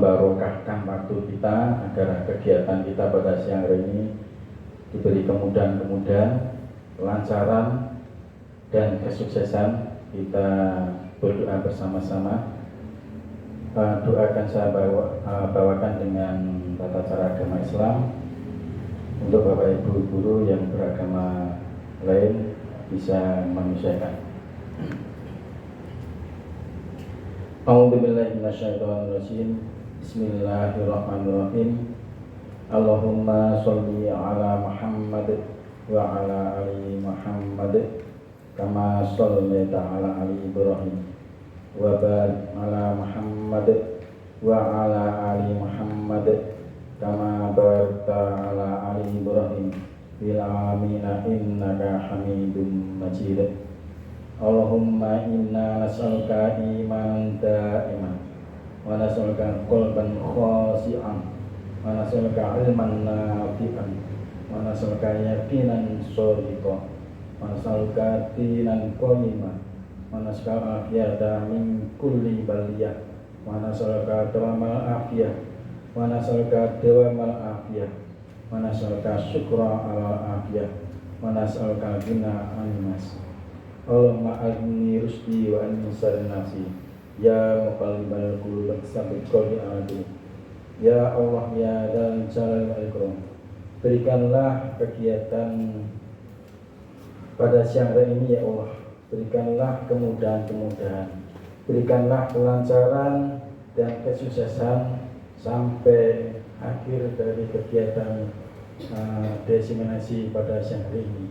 membarokahkan waktu kita agar kegiatan kita pada siang hari ini diberi kemudahan-kemudahan, kelancaran, dan kesuksesan. Kita berdoa bersama-sama. Doa akan saya bawakan dengan tata cara agama Islam untuk Bapak Ibu guru yang beragama lain bisa menyesuaikan. A'udzubillahi minasyaitonirrajim. Bismillahirrahmanirrahim. Allahumma sholli ala Muhammad wa ala ali Muhammad kama shallaita ala ali Ibrahim wa barik ala Muhammad wa ala ali Muhammad kama barakta ala ali Ibrahim fil alamin innaka Hamidum Majid. Allahumma inna nas'aluka imanan da'iman wa nas'aluka qalban khashi'an wa nas'aluka ilman nafi'an wa nas'aluka yaqinan shadiqan wa nas'aluka dinan qayyimah wa nas'aluka afiyata min kulli baliyah wa nas'aluka dawamal afiyah wa nas'aluka dawamal afiyah wa nas'aluka syukra ala afiyah wa nas'aluka ghina an-nas. Allahumma alhimni rusdi wa anni syarri nafsi ya muqallibal qulub tsabbit qalbi ala dinik. Ya Allah ya dzal jalali wal ikram, berikanlah kegiatan pada siang hari ini ya Allah, berikanlah kemudahan-kemudahan, berikanlah kelancaran dan kesuksesan sampai akhir dari kegiatan diseminasi pada siang hari ini.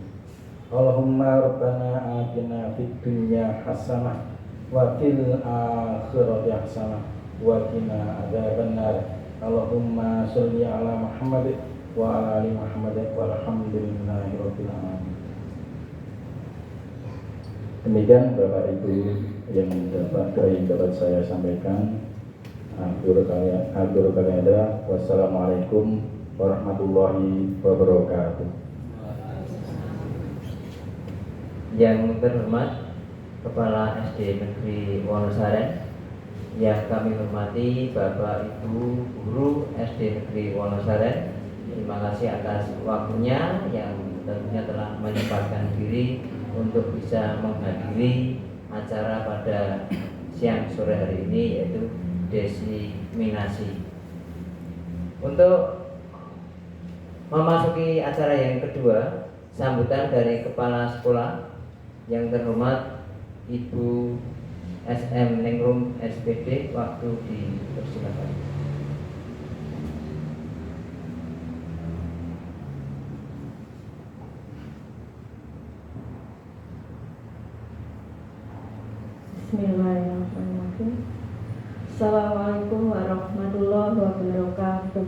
Allahumma rabbana atina fid dunya hasanah wa fil akhirati hasanah wa qina adzabannar. Allahumma sholli ala Muhammad wa ala ali Muhammad walhamdulillahi rabbil alamin. Demikian Bapak Ibu yang dapat saya sampaikan. Akhir kalian ada. Wassalamualaikum warahmatullahi wabarakatuh. Yang terhormat Kepala SD Negeri Wonosaren, yang kami hormati Bapak Ibu Guru SD Negeri Wonosaren, terima kasih atas waktunya yang tentunya telah menyempatkan diri untuk bisa menghadiri acara pada siang sore hari ini, yaitu diseminasi. Untuk memasuki acara yang kedua, sambutan dari Kepala Sekolah yang terhormat Ibu SM Ningrum SPD, waktu dipersilakan. Bismillahirrahmanirrahim. Assalamualaikum warahmatullahi wabarakatuh.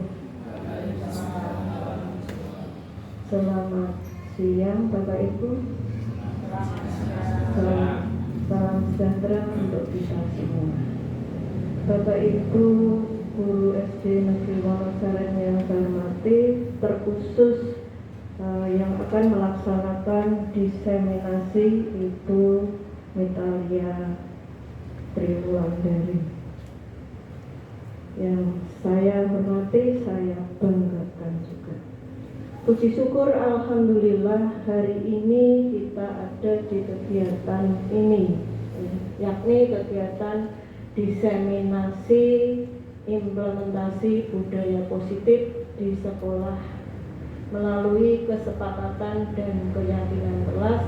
Selamat siang Bapak Ibu. Salam sejahtera untuk kita semua. Bapak Ibu Guru SD Negeri Wonosaren yang saya hormati, terkhusus yang akan melaksanakan diseminasi Ibu Mitalia Triwulandari. Yang saya hormati, saya banggakan juga. Puji syukur alhamdulillah hari ini kita ada di kegiatan ini, yakni kegiatan diseminasi implementasi budaya positif di sekolah melalui kesepakatan dan keyakinan kelas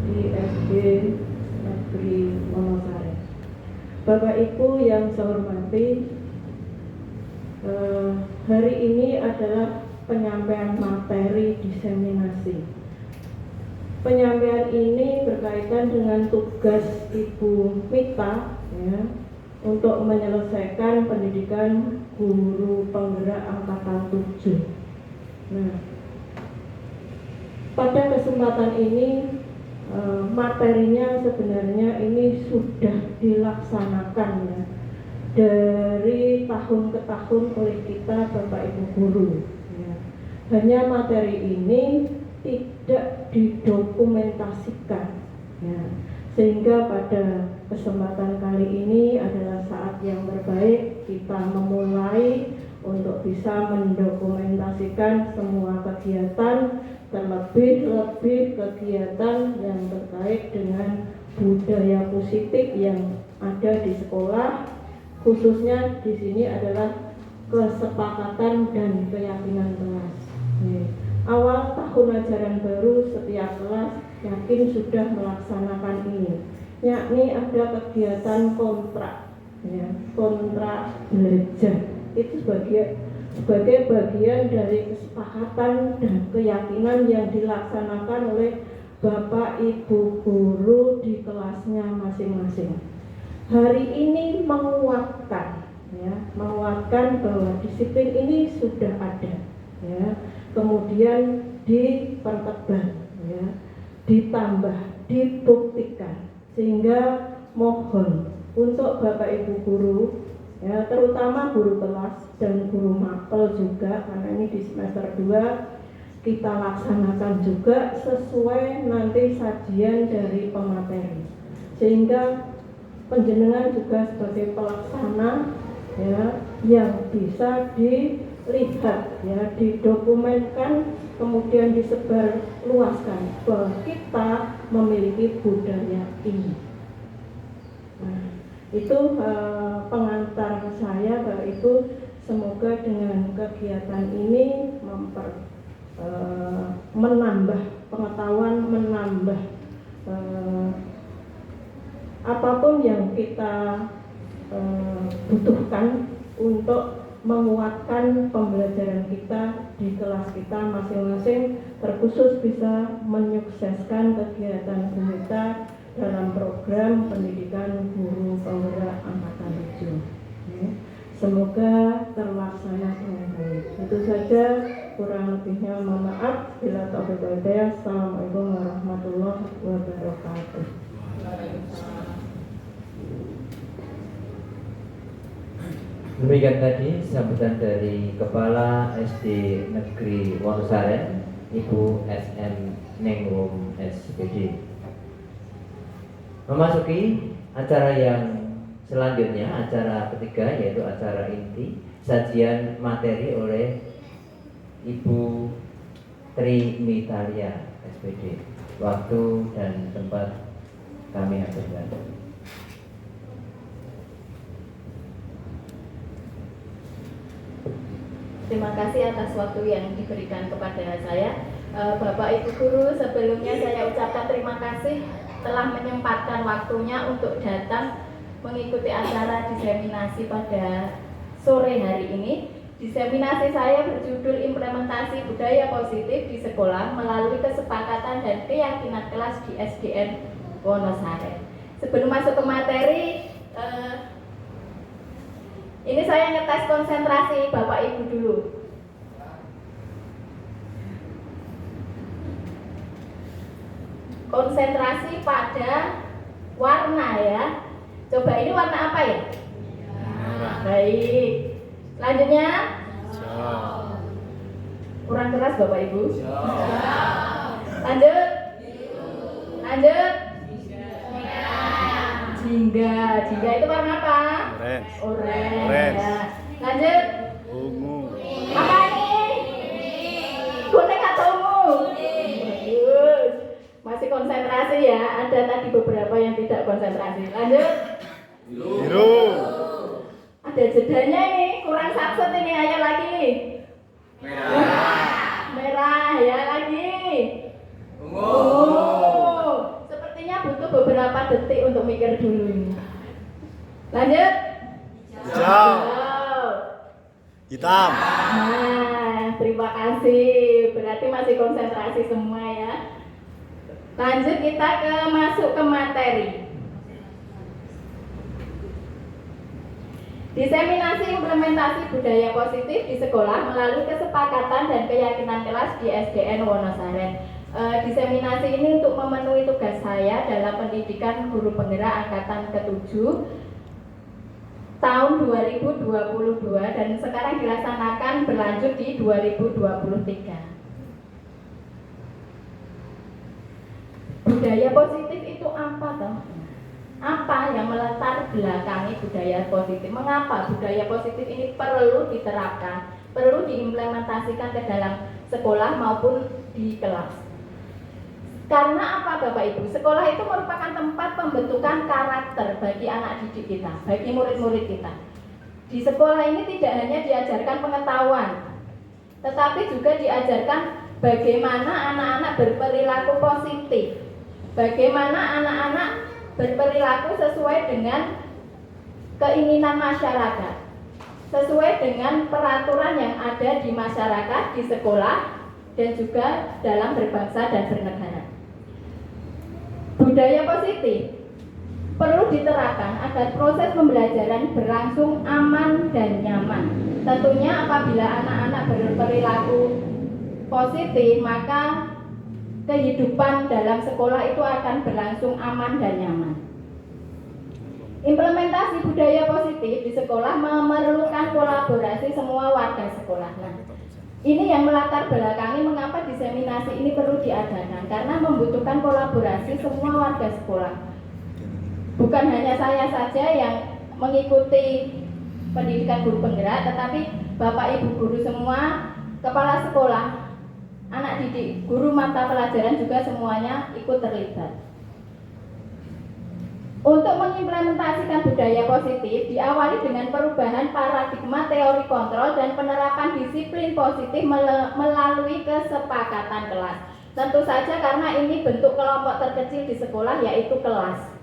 di SD Negeri Wonosaren. Bapak Ibu yang saya hormati, hari ini adalah penyampaian materi diseminasi. Penyampaian ini berkaitan dengan tugas Ibu Mita ya, untuk menyelesaikan pendidikan guru penggerak angkatan 7. Nah, pada kesempatan ini materinya sebenarnya ini sudah dilaksanakan ya, dari tahun ke tahun oleh kita Bapak Ibu guru. Hanya materi ini tidak didokumentasikan ya. Sehingga pada kesempatan kali ini adalah saat yang terbaik kita memulai untuk bisa mendokumentasikan semua kegiatan, terlebih kegiatan yang terkait dengan budaya positif yang ada di sekolah. Khususnya di sini adalah kesepakatan dan keyakinan kelas. Awal tahun ajaran baru setiap kelas yakin sudah melaksanakan ini, yakni ada kegiatan kontrak, kontrak belajar. Itu sebagai bagian dari kesepakatan dan keyakinan yang dilaksanakan oleh Bapak Ibu guru di kelasnya masing-masing. Hari ini menguatkan bahwa disiplin ini sudah ada, kemudian dipertegas, ditambah, dibuktikan, sehingga mohon untuk Bapak Ibu guru, terutama guru kelas dan guru mapel juga, karena ini di semester 2 kita laksanakan juga sesuai nanti sajian dari pemateri, sehingga penjenengan juga sebagai pelaksana yang bisa dilihat, didokumenkan, kemudian disebar luaskan bahwa kita memiliki budaya ini. Nah, itu pengantar saya, bahwa itu semoga dengan kegiatan ini menambah pengetahuan, menambah apapun yang kita butuhkan untuk menguatkan pembelajaran kita di kelas kita masing-masing, terkhusus bisa menyukseskan kegiatan kita dalam program pendidikan guru penggerak angkatan 7. Semoga terlaksana dengan baik. Itu saja, kurang lebihnya mohon maaf. Bila taufiq wal hidayah. Assalamualaikum warahmatullahi wabarakatuh. Demikian tadi sambutan dari Kepala SD Negeri Wonosaren, Ibu SM Nengrum SPD. Memasuki acara yang selanjutnya, acara ketiga, yaitu acara inti, sajian materi oleh Ibu Tri Mitalia SPD. Waktu dan tempat kami aturkan. Terima kasih atas waktu yang diberikan kepada saya. Bapak Ibu guru, sebelumnya saya ucapkan terima kasih telah menyempatkan waktunya untuk datang mengikuti acara diseminasi pada sore hari ini. Diseminasi saya berjudul Implementasi Budaya Positif di Sekolah melalui Kesepakatan dan Keyakinan Kelas di SDN Wonosaren. Sebelum masuk ke materi, ini saya ngetes konsentrasi Bapak Ibu dulu. Konsentrasi pada warna ya. Coba ini warna apa ya? Merah. Baik. Selanjutnya? Hijau. Kurang keras Bapak Ibu. Lanjut. Lanjut. Jingga. Jingga itu warna apa? Orange. Ya. Lanjut. Ungu. Apa ini? Kuning atau ungu? Bagus. Masih konsentrasi ya. Ada tadi beberapa yang tidak konsentrasi. Lanjut. Biru. Ada jedanya ini. Kurang satset ini. Ayo lagi. Merah. Merah ya, lagi. Ungu. Sepertinya butuh beberapa detik untuk mikir dulu. Lanjut. Hijau. Hitam. Nah, terima kasih. Berarti masih konsentrasi semua ya. Lanjut kita masuk ke materi. Diseminasi implementasi budaya positif di sekolah melalui kesepakatan dan keyakinan kelas di SDN Wonosaren. Diseminasi ini untuk memenuhi tugas saya dalam pendidikan guru penggerak angkatan ke-7 tahun 2022 dan sekarang dilaksanakan berlanjut di 2023. Budaya positif itu apa toh? Apa yang melatar belakangi budaya positif? Mengapa budaya positif ini perlu diterapkan, perlu diimplementasikan ke dalam sekolah maupun di kelas? Karena apa Bapak Ibu? Sekolah itu merupakan tempat pembentukan karakter bagi anak didik kita, bagi murid-murid kita. Di sekolah ini tidak hanya diajarkan pengetahuan, tetapi juga diajarkan bagaimana anak-anak berperilaku positif, bagaimana anak-anak berperilaku sesuai dengan keinginan masyarakat, sesuai dengan peraturan yang ada di masyarakat, di sekolah, dan juga dalam berbangsa dan bernegara. Budaya positif perlu diterapkan agar proses pembelajaran berlangsung aman dan nyaman. Tentunya apabila anak-anak berperilaku positif, maka kehidupan dalam sekolah itu akan berlangsung aman dan nyaman. Implementasi budaya positif di sekolah memerlukan kolaborasi semua warga sekolah. Nah, ini yang melatar belakangi mengapa diseminasi ini perlu diadakan, karena membutuhkan kolaborasi semua warga sekolah. Bukan hanya saya saja yang mengikuti pendidikan guru penggerak, tetapi Bapak Ibu guru semua, kepala sekolah, anak didik, guru mata pelajaran juga semuanya ikut terlibat. Untuk mengimplementasikan budaya positif diawali dengan perubahan paradigma teori kontrol dan penerapan disiplin positif melalui kesepakatan kelas. Tentu saja karena ini bentuk kelompok terkecil di sekolah, yaitu kelas.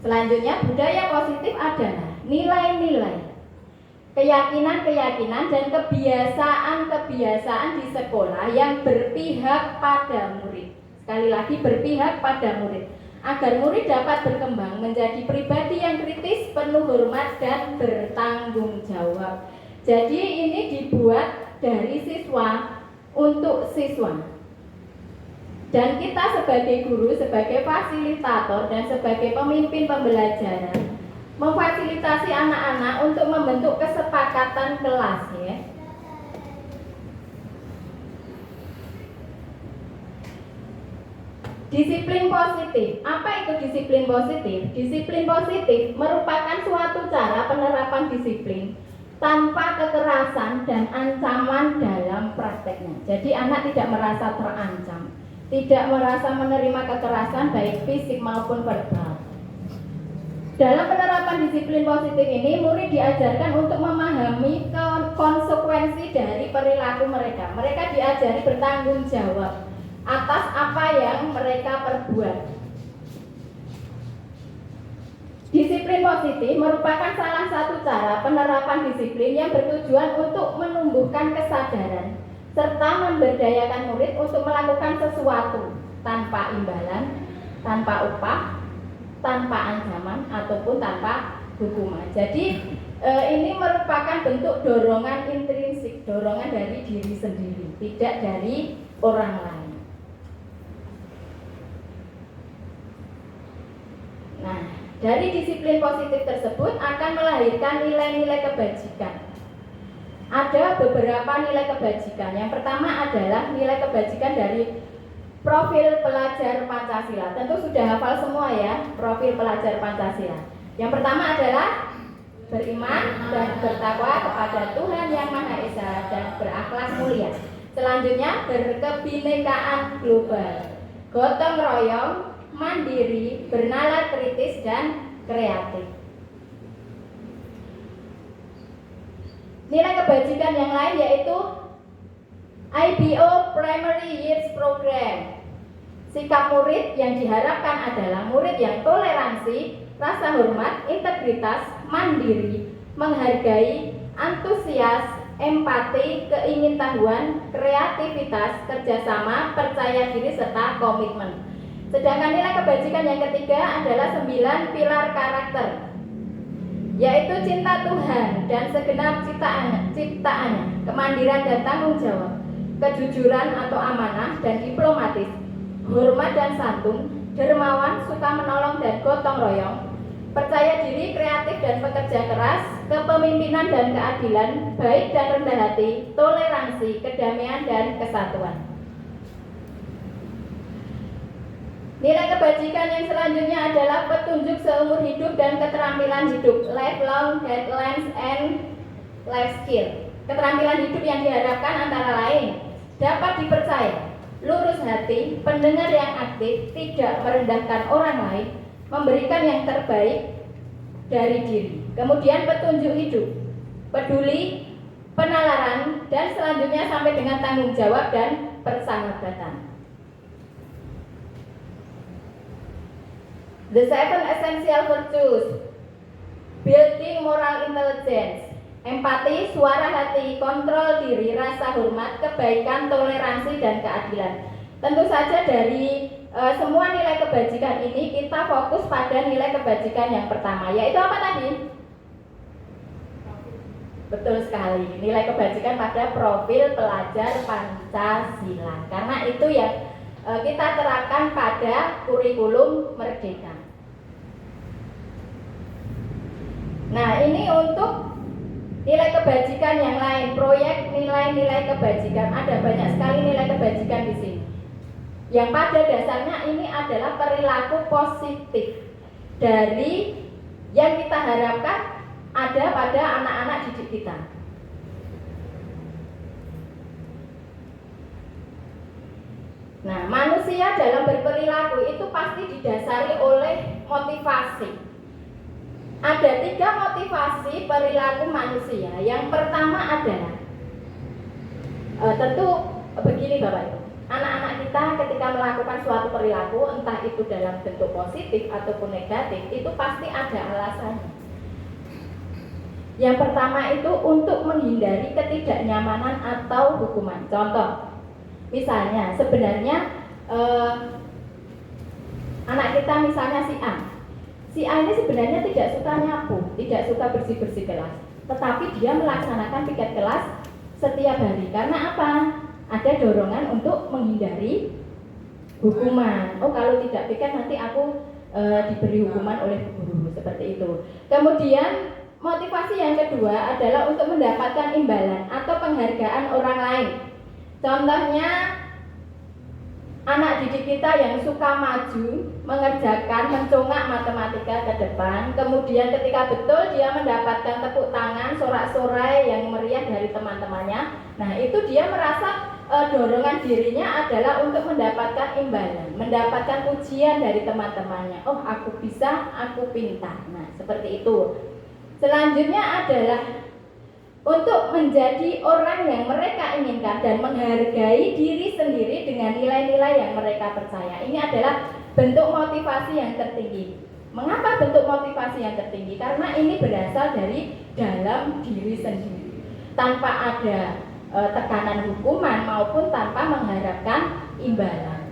Selanjutnya, budaya positif adalah nilai-nilai, keyakinan-keyakinan dan kebiasaan-kebiasaan di sekolah yang berpihak pada murid. Sekali lagi, berpihak pada murid, agar murid dapat berkembang menjadi pribadi yang kritis, penuh hormat dan bertanggung jawab. Jadi ini dibuat dari siswa untuk siswa. Dan kita sebagai guru, sebagai fasilitator dan sebagai pemimpin pembelajaran memfasilitasi anak-anak untuk membentuk kesepakatan kelas, ya. Disiplin positif. Apa itu disiplin positif? Disiplin positif merupakan suatu cara penerapan disiplin tanpa kekerasan dan ancaman dalam prakteknya. Jadi anak tidak merasa terancam, tidak merasa menerima kekerasan baik fisik maupun verbal. Dalam penerapan disiplin positif ini, murid diajarkan untuk memahami konsekuensi dari perilaku mereka. Mereka diajari bertanggung jawab atas apa yang mereka perbuat. Disiplin positif merupakan salah satu cara penerapan disiplin yang bertujuan untuk menumbuhkan kesadaran serta memberdayakan murid untuk melakukan sesuatu tanpa imbalan, tanpa upah, tanpa ancaman ataupun tanpa hukuman. Jadi ini merupakan bentuk dorongan intrinsik, dorongan dari diri sendiri, tidak dari orang lain. Nah, dari disiplin positif tersebut akan melahirkan nilai-nilai kebajikan. Ada beberapa nilai kebajikan. Yang pertama adalah nilai kebajikan dari profil pelajar Pancasila. Tentu sudah hafal semua ya, profil pelajar Pancasila. Yang pertama adalah beriman dan bertakwa kepada Tuhan Yang Maha Esa dan berakhlak mulia. Selanjutnya berkebinekaan global, gotong royong, mandiri, bernalar kritis dan kreatif. Nilai kebajikan yang lain yaitu IBO Primary Years Program. Sikap murid yang diharapkan adalah murid yang toleransi, rasa hormat, integritas, mandiri, menghargai, antusias, empati, keingintahuan, kreativitas, kerjasama, percaya diri, serta komitmen. Sedangkan nilai kebajikan yang ketiga adalah 9 pilar karakter, yaitu cinta Tuhan dan segenap ciptaannya, kemandiran dan tanggung jawab, kejujuran atau amanah dan diplomatis, hormat dan santun, dermawan, suka menolong dan gotong royong, percaya diri, kreatif dan pekerja keras, kepemimpinan dan keadilan, baik dan rendah hati, toleransi, kedamaian dan kesatuan. Nilai kebajikan yang selanjutnya adalah petunjuk seumur hidup dan keterampilan hidup, lifelong guidelines and life skill. Keterampilan hidup yang diharapkan antara lain dapat dipercaya, lurus hati, pendengar yang aktif, tidak merendahkan orang lain, memberikan yang terbaik dari diri. Kemudian petunjuk hidup, peduli, penalaran, dan selanjutnya sampai dengan tanggung jawab dan persahabatan. The seven essential virtues: building moral intelligence, empati, suara hati, kontrol diri, rasa hormat, kebaikan, toleransi, dan keadilan. Tentu saja dari semua nilai kebajikan ini kita fokus pada nilai kebajikan yang pertama, yaitu apa tadi? Betul sekali, nilai kebajikan pada profil pelajar Pancasila, karena itu yang kita terapkan pada kurikulum Merdeka. Nah, ini untuk nilai kebajikan yang lain, proyek nilai-nilai kebajikan. Ada banyak sekali nilai kebajikan di sini. Yang pada dasarnya ini adalah perilaku positif dari yang kita harapkan ada pada anak-anak didik kita. Nah, manusia dalam berperilaku itu pasti didasari oleh motivasi. Ada 3 motivasi perilaku manusia. Yang pertama adalah tentu begini Bapak Ibu, anak-anak kita ketika melakukan suatu perilaku, entah itu dalam bentuk positif ataupun negatif, itu pasti ada alasannya. Yang pertama itu untuk menghindari ketidaknyamanan atau hukuman. Contoh, misalnya sebenarnya anak kita misalnya si A ini sebenarnya tidak suka nyapu, tidak suka bersih-bersih kelas, tetapi dia melaksanakan piket kelas setiap hari. Karena apa? Ada dorongan untuk menghindari hukuman. Oh, kalau tidak piket nanti aku diberi hukuman oleh guru, seperti itu. Kemudian motivasi yang kedua adalah untuk mendapatkan imbalan atau penghargaan orang lain. Contohnya, anak didik kita yang suka maju, mengerjakan, mencongak matematika ke depan, kemudian ketika betul dia mendapatkan tepuk tangan, sorak-sorai yang meriah dari teman-temannya. Nah, itu dia merasa dorongan dirinya adalah untuk mendapatkan imbalan, mendapatkan pujian dari teman-temannya. Oh, aku bisa, aku pintar. Nah, seperti itu. Selanjutnya adalah untuk menjadi orang yang mereka inginkan dan menghargai diri sendiri dengan nilai-nilai yang mereka percaya. Ini adalah bentuk motivasi yang tertinggi. Mengapa bentuk motivasi yang tertinggi? Karena ini berasal dari dalam diri sendiri, tanpa ada tekanan hukuman maupun tanpa mengharapkan imbalan.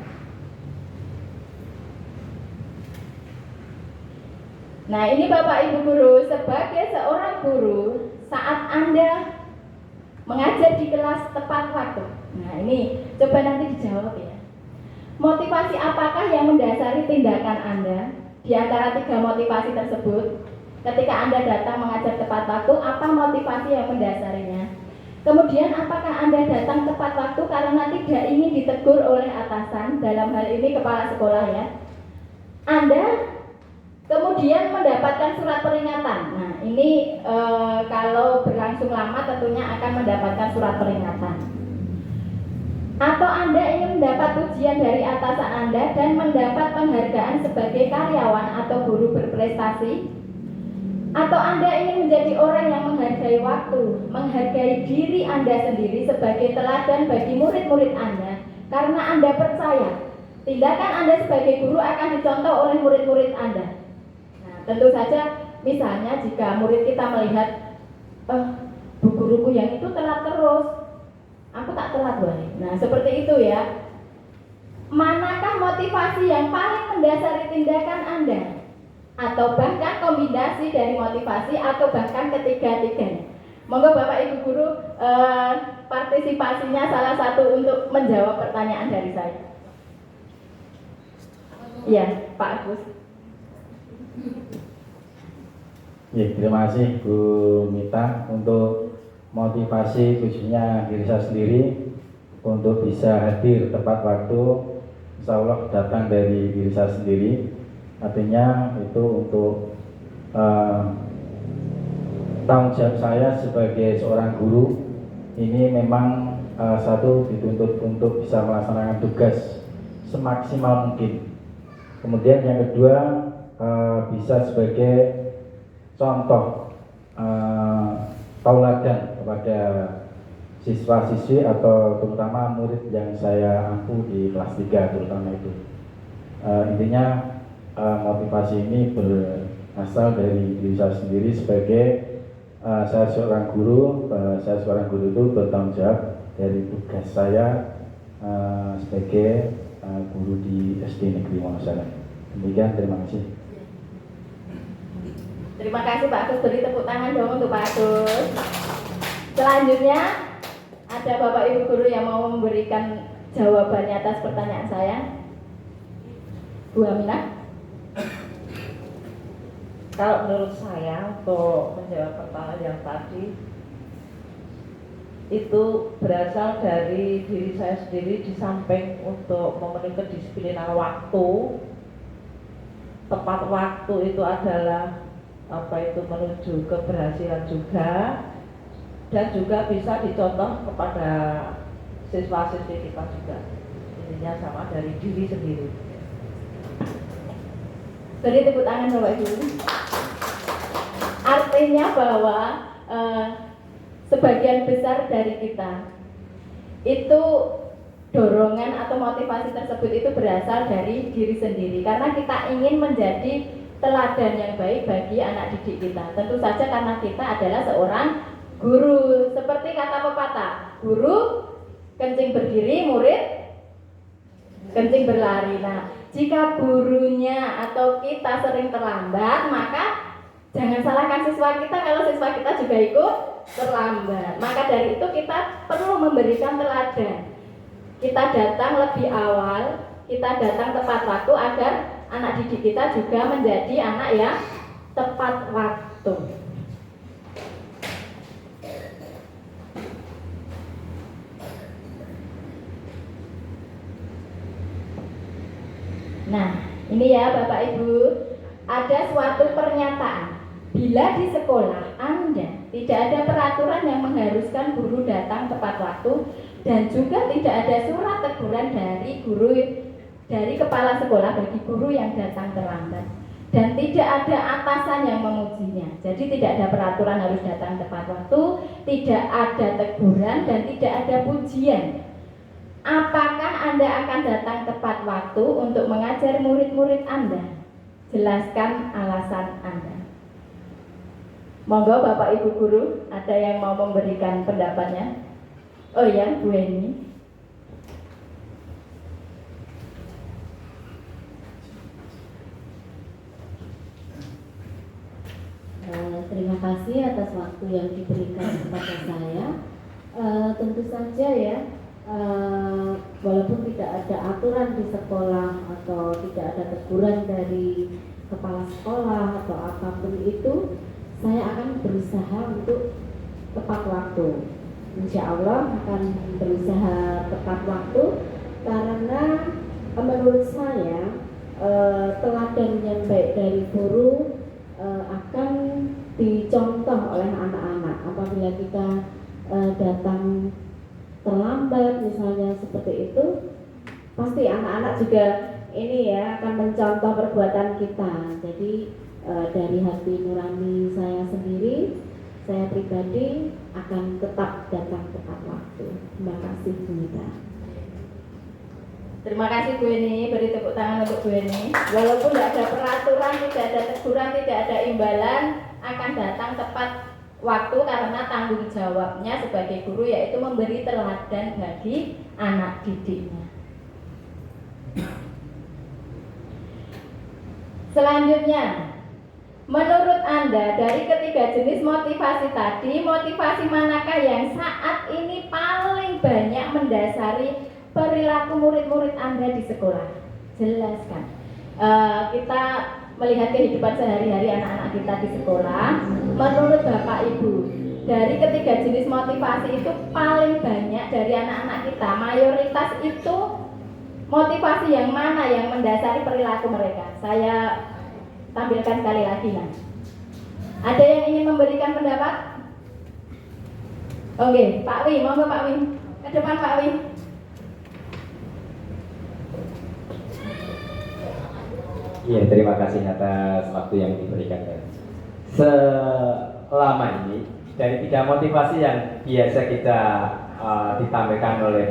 Nah, ini Bapak Ibu guru, sebagai seorang guru, saat Anda mengajar di kelas tepat waktu. Nah, ini coba nanti dijawab ya. Motivasi apakah yang mendasari tindakan Anda? Di antara 3 motivasi tersebut, ketika Anda datang mengajar tepat waktu, apa motivasi yang mendasarinya? Kemudian apakah Anda datang tepat waktu karena tidak ingin ditegur oleh atasan, dalam hal ini kepala sekolah ya? Anda kemudian mendapatkan surat peringatan. Nah, ini kalau berlangsung lama tentunya akan mendapatkan surat peringatan. Atau Anda ingin mendapat pujian dari atasan Anda dan mendapat penghargaan sebagai karyawan atau guru berprestasi. Atau Anda ingin menjadi orang yang menghargai waktu, menghargai diri Anda sendiri sebagai teladan bagi murid-murid Anda, karena Anda percaya tindakan Anda sebagai guru akan dicontoh oleh murid-murid Anda. Tentu saja, misalnya jika murid kita melihat, bu guruku yang itu telat terus, aku tak telat balik. Nah, seperti itu ya. Manakah motivasi yang paling mendasari tindakan Anda? Atau bahkan kombinasi dari motivasi atau bahkan ketiga-tiganya. Monggo Bapak Ibu guru partisipasinya salah satu untuk menjawab pertanyaan dari saya. Iya, Pak Agus. Ya, terima kasih Bu Mita untuk motivasi khususnya diri saya sendiri untuk bisa hadir tepat waktu insya Allah datang dari diri saya sendiri. Artinya itu untuk tanggung jawab saya sebagai seorang guru ini memang satu dituntut untuk bisa melaksanakan tugas semaksimal mungkin. Kemudian yang kedua bisa sebagai contoh tauladan kepada siswa-siswi atau terutama murid yang saya ampu di kelas 3 terutama itu. Intinya motivasi ini berasal dari diri saya sendiri sebagai saya seorang guru. Saya seorang guru itu bertanggung jawab dari tugas saya sebagai guru di SD Negeri Wonosalam. Demikian, terima kasih. Terima kasih Pak Agus, beri tepuk tangan dong untuk Pak Agus. Selanjutnya ada Bapak Ibu guru yang mau memberikan jawabannya atas pertanyaan saya. Bu Aminah. Kalau menurut saya untuk menjawab pertanyaan yang tadi itu berasal dari diri saya sendiri, di samping untuk memenuhi kedisiplinan waktu. Tepat waktu itu adalah menuju keberhasilan juga, dan juga bisa dicontoh kepada siswa-siswi kita juga. Intinya sama dari diri sendiri. Beri tepuk tangan Bapak Ibu. Artinya bahwa sebagian besar dari kita itu dorongan atau motivasi tersebut itu berasal dari diri sendiri, karena kita ingin menjadi teladan yang baik bagi anak didik kita. Tentu saja karena kita adalah seorang guru. Seperti kata pepatah, guru kencing berdiri, murid kencing berlari. Nah, jika gurunya atau kita sering terlambat, maka jangan salahkan siswa kita kalau siswa kita juga ikut terlambat. Maka dari itu kita perlu memberikan teladan. Kita datang lebih awal, kita datang tepat waktu agar anak didik kita juga menjadi anak yang tepat waktu. Nah, ini ya Bapak Ibu, ada suatu pernyataan. Bila di sekolah Anda tidak ada peraturan yang mengharuskan guru datang tepat waktu, dan juga tidak ada surat teguran dari kepala sekolah bagi guru yang datang terlambat, dan tidak ada atasan yang memujinya. Jadi tidak ada peraturan harus datang tepat waktu, tidak ada teguran, dan tidak ada pujian. Apakah Anda akan datang tepat waktu untuk mengajar murid-murid Anda? Jelaskan alasan Anda. Monggo Bapak Ibu guru, ada yang mau memberikan pendapatnya? Oh ya, Bu Eni. Terima kasih atas waktu yang diberikan kepada saya. Tentu saja ya, walaupun tidak ada aturan di sekolah atau tidak ada teguran dari kepala sekolah atau apapun itu, saya akan berusaha untuk tepat waktu. Insya Allah akan berusaha tepat waktu, karena menurut saya teladan yang baik dari guru akan dicontoh oleh anak-anak. Apabila kita datang terlambat misalnya seperti itu, pasti anak-anak juga ini ya akan mencontoh perbuatan kita. Jadi dari hati nurani saya sendiri, saya pribadi akan tetap datang tepat waktu. Terima kasih Bu Mita. Terima kasih Bu Eni, beri tepuk tangan untuk Bu Eni. Walaupun tidak ada peraturan, tidak ada teguran, tidak ada imbalan, akan datang tepat waktu karena tanggung jawabnya sebagai guru yaitu memberi teladan bagi anak didiknya. Selanjutnya, menurut Anda dari ketiga jenis motivasi tadi, motivasi manakah yang saat ini paling banyak mendasari perilaku murid-murid Anda di sekolah? Jelaskan. Kita melihat kehidupan sehari-hari anak-anak kita di sekolah. Menurut Bapak Ibu, dari ketiga jenis motivasi itu paling banyak dari anak-anak kita, mayoritas itu motivasi yang mana yang mendasari perilaku mereka? Saya tampilkan sekali lagi. Nah, ada yang ingin memberikan pendapat? Oke, Pak Wi, monggo Pak Wi, ke depan Pak Wi. Iya, terima kasih atas waktu yang diberikan. Selama ini dari 3 motivasi yang biasa kita ditampilkan oleh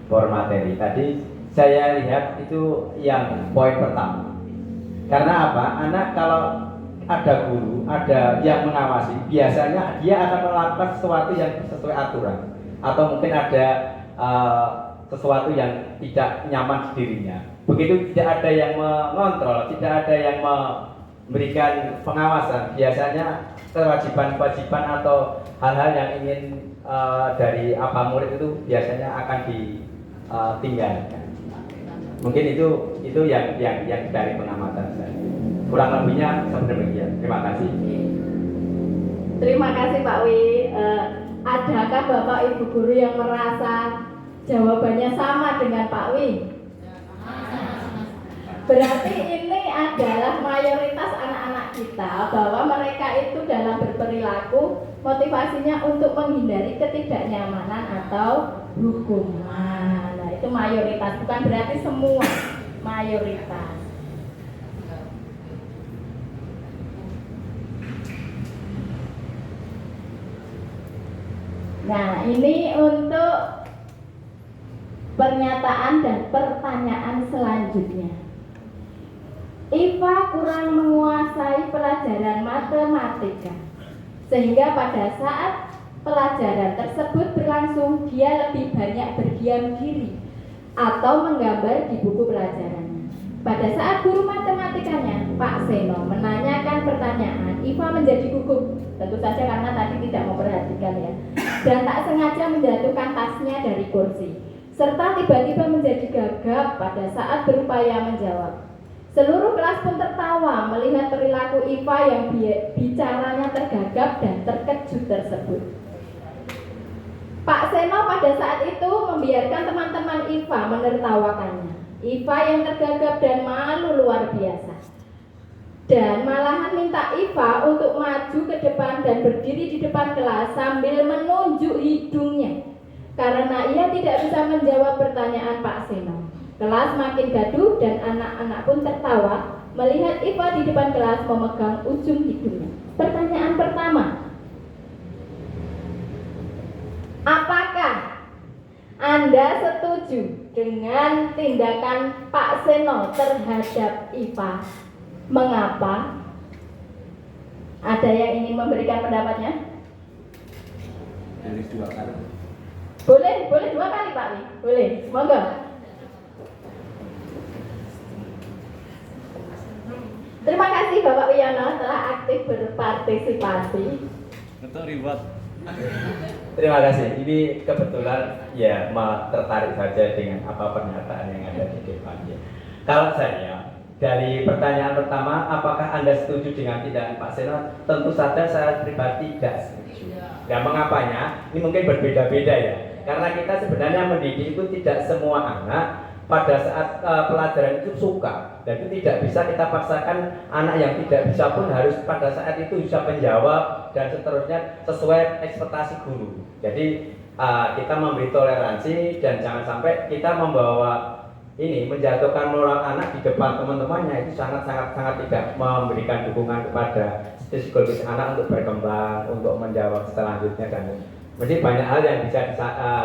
pemateri tadi, saya lihat itu yang poin pertama. Karena apa? Anak kalau ada guru, ada yang mengawasi, biasanya dia akan melakukan sesuatu yang sesuai aturan, atau mungkin ada sesuatu yang tidak nyaman di dirinya. Begitu tidak ada yang mengontrol, tidak ada yang memberikan pengawasan, biasanya kewajiban-kewajiban atau hal-hal yang ingin dari apa murid itu biasanya akan ditinggalkan. Mungkin itu yang dari pengamatan saya. Kurang lebihnya seperti demikian. Terima kasih. Terima kasih Pak Wi. Adakah Bapak Ibu guru yang merasa jawabannya sama dengan Pak Wi? Berarti ini adalah mayoritas anak-anak kita, bahwa mereka itu dalam berperilaku motivasinya untuk menghindari ketidaknyamanan atau hukuman. Nah, itu mayoritas, bukan berarti semua, mayoritas. Nah, ini untuk pernyataan dan pertanyaan selanjutnya. Iva kurang menguasai pelajaran matematika, sehingga pada saat pelajaran tersebut berlangsung dia lebih banyak berdiam diri atau menggambar di buku pelajarannya. Pada saat guru matematikanya, Pak Seno, menanyakan pertanyaan, Iva menjadi gugup, tentu saja karena tadi tidak memperhatikan ya, dan tak sengaja menjatuhkan tasnya dari kursi, serta tiba-tiba menjadi gagap pada saat berupaya menjawab. Seluruh kelas pun tertawa melihat perilaku Iva yang bicaranya tergagap dan terkejut tersebut. Pak Seno pada saat itu membiarkan teman-teman Iva menertawakannya. Iva yang tergagap dan malu luar biasa, dan malahan minta Iva untuk maju ke depan dan berdiri di depan kelas sambil menunjuk hidungnya, karena ia tidak bisa menjawab pertanyaan Pak Seno. Kelas makin gaduh dan anak-anak pun tertawa melihat Iva di depan kelas memegang ujung hidungnya. Pertanyaan pertama, apakah Anda setuju dengan tindakan Pak Seno terhadap Iva? Mengapa? Ada yang ingin memberikan pendapatnya? Tulis 2 kali. Boleh 2 kali Pak Wi. Boleh, semoga. Terima kasih Bapak Wiono telah aktif berpartisipasi. Untuk reward. Terima kasih. Ini kebetulan ya tertarik saja dengan apa pernyataan yang ada di depannya. Kalau saya dari pertanyaan pertama, apakah Anda setuju dengan tindakan Pak Seno? Tentu saja saya pribadi tidak setuju. Ya, mengapanya? Ini mungkin berbeda-beda ya. Karena kita sebenarnya mendidik itu tidak semua anak pada saat pelajaran itu suka, dan itu tidak bisa kita paksakan anak yang tidak bisa pun harus pada saat itu bisa menjawab dan seterusnya sesuai ekspektasi guru. Jadi kita memberi toleransi dan jangan sampai kita membawa ini menjatuhkan moral anak di depan teman-temannya. Itu sangat tidak memberikan dukungan kepada psikologis anak untuk berkembang, untuk menjawab selanjutnya, dan mesti banyak hal yang bisa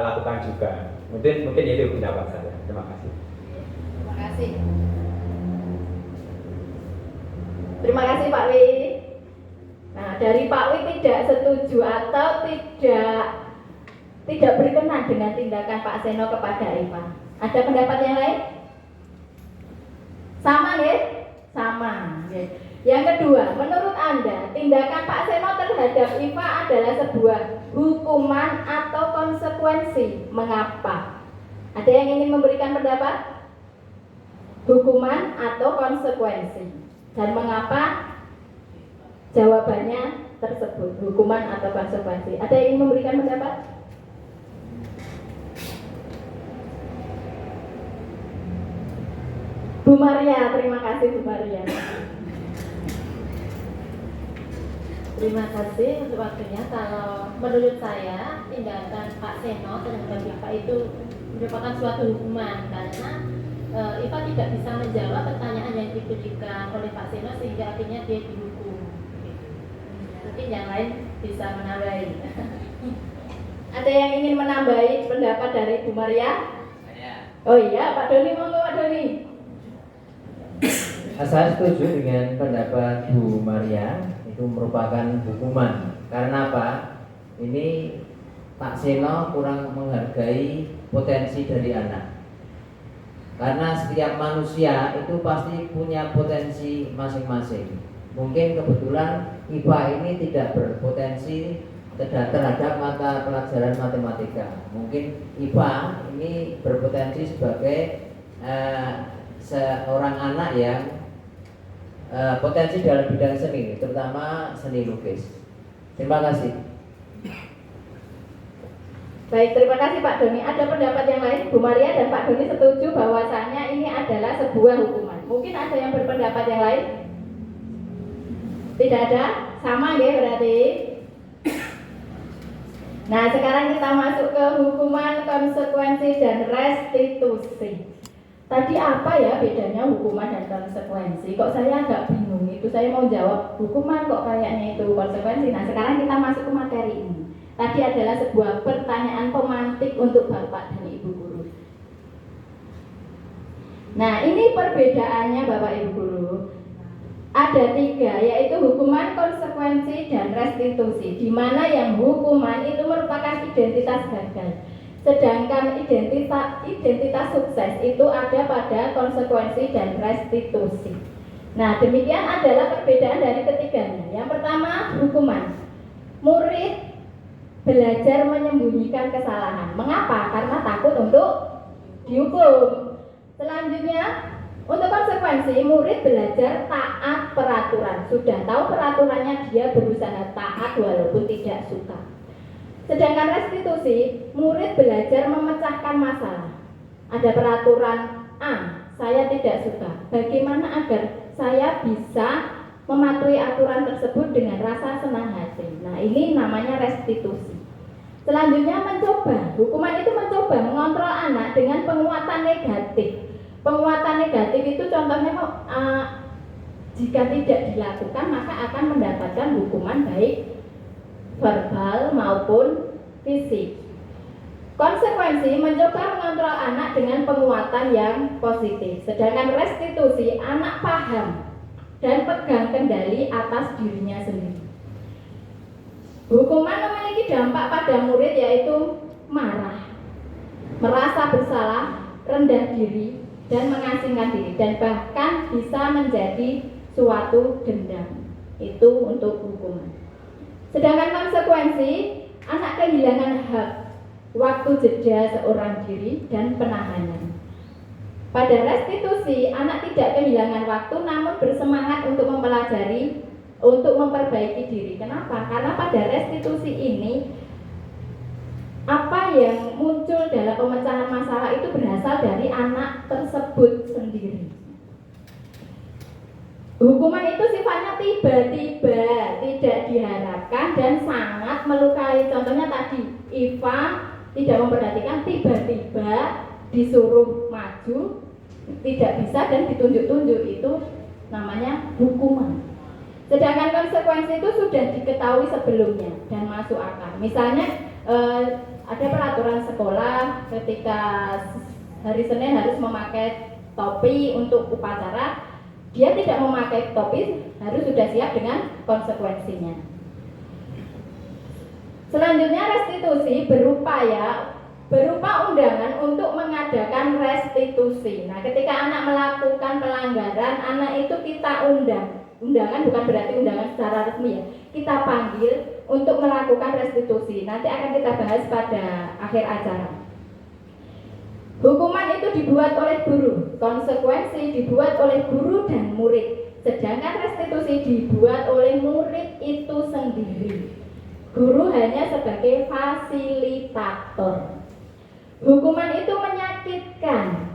lakukan juga. Mungkin itu pendapat saya. Terima kasih. Terima kasih. Terima kasih Pak Wi. Nah, dari Pak Wi tidak setuju atau tidak berkenan dengan tindakan Pak Seno kepada Iva. Ada pendapat yang lain? Sama ya? Sama. Yang kedua, menurut Anda, tindakan Pak Seno terhadap Iva adalah sebuah hukuman atau konsekuensi. Mengapa? Ada yang ingin memberikan pendapat? Hukuman atau konsekuensi, dan mengapa jawabannya tersebut, hukuman atau konsekuensi. Ada yang ingin memberikan pendapat? Maria, terima kasih Bu Maria. Terima kasih untuk waktunya. Kalau menurut saya tindakan Pak Seno terhadap Bapak itu merupakan suatu hukuman karena Iva tidak bisa menjawab pertanyaan yang diberikan oleh Pak Seno sehingga akhirnya dia dihukum. Mungkin yang lain bisa menambahi. Ada yang ingin menambahi pendapat dari Bu Maria? Saya. Oh iya, Pak Doni, monggo Pak Doni. Saya setuju dengan pendapat Bu Maria, itu merupakan hukuman. Karena apa? Ini Pak Seno kurang menghargai potensi dari anak. Karena setiap manusia itu pasti punya potensi masing-masing. Mungkin kebetulan IPA ini tidak berpotensi terhadap mata pelajaran matematika. Mungkin IPA ini berpotensi sebagai seorang anak yang potensi dalam bidang seni, terutama seni lukis. Terima kasih. Baik, terima kasih Pak Doni. Ada pendapat yang lain? Bu Maria dan Pak Doni setuju bahwasanya ini adalah sebuah hukuman. Mungkin ada yang berpendapat yang lain? Tidak ada? Sama ya berarti? Nah, sekarang kita masuk ke hukuman, konsekuensi, dan restitusi. Tadi apa ya bedanya hukuman dan konsekuensi? Kok saya agak bingung, itu saya mau jawab hukuman kok kayaknya itu konsekuensi. Nah, sekarang kita masuk ke materi ini. Tadi adalah sebuah pertanyaan pemantik untuk Bapak dan Ibu guru. Nah, ini perbedaannya Bapak Ibu guru. Ada 3, yaitu hukuman, konsekuensi, dan restitusi. Di mana yang hukuman itu merupakan identitas gagal. Sedangkan identitas sukses itu ada pada konsekuensi dan restitusi. Nah, demikian adalah perbedaan dari ketiganya. Yang pertama, hukuman. Murid belajar menyembunyikan kesalahan. Mengapa? Karena takut untuk dihukum. Selanjutnya, untuk konsekuensi, murid belajar taat peraturan. Sudah tahu peraturannya, dia berusaha taat walaupun tidak suka. Sedangkan restitusi, murid belajar memecahkan masalah. Ada peraturan A, saya tidak suka. Bagaimana agar saya bisa mematuhi aturan tersebut dengan rasa senang hati. Nah, ini namanya restitusi. Selanjutnya mencoba. Hukuman itu mencoba mengontrol anak dengan penguatan negatif. Penguatan negatif itu contohnya jika tidak dilakukan maka akan mendapatkan hukuman baik verbal maupun fisik. Konsekuensi mencoba mengontrol anak dengan penguatan yang positif. Sedangkan restitusi anak paham dan pegang kendali atas dirinya sendiri. Hukuman memiliki dampak pada murid yaitu marah, merasa bersalah, rendah diri, dan mengasingkan diri, dan bahkan bisa menjadi suatu dendam. Itu untuk hukuman. Sedangkan konsekuensi, anak kehilangan hak, waktu jeda seorang diri, dan penahanan. Pada restitusi, anak tidak kehilangan waktu namun bersemangat untuk mempelajari, untuk memperbaiki diri. Kenapa? Karena pada restitusi ini apa yang muncul dalam pemecahan masalah itu berasal dari anak tersebut sendiri. Hukuman itu sifatnya tiba-tiba, tidak diharapkan dan sangat melukai. Contohnya tadi, Iva tidak memperhatikan, tiba-tiba disuruh maju, tidak bisa dan ditunjuk-tunjuk, itu namanya hukuman. Sedangkan konsekuensi itu sudah diketahui sebelumnya dan masuk akal. Misalnya ada peraturan sekolah ketika hari Senin harus memakai topi untuk upacara, dia tidak memakai topi harus sudah siap dengan konsekuensinya. Selanjutnya restitusi berupa undangan untuk mengadakan restitusi. Nah, ketika anak melakukan pelanggaran, anak itu kita undang. Undangan bukan berarti undangan secara resmi ya. Kita panggil untuk melakukan restitusi. Nanti akan kita bahas pada akhir acara. Hukuman itu dibuat oleh guru, konsekuensi dibuat oleh guru dan murid. Sedangkan restitusi dibuat oleh murid itu sendiri. Guru hanya sebagai fasilitator. Hukuman itu menyakitkan.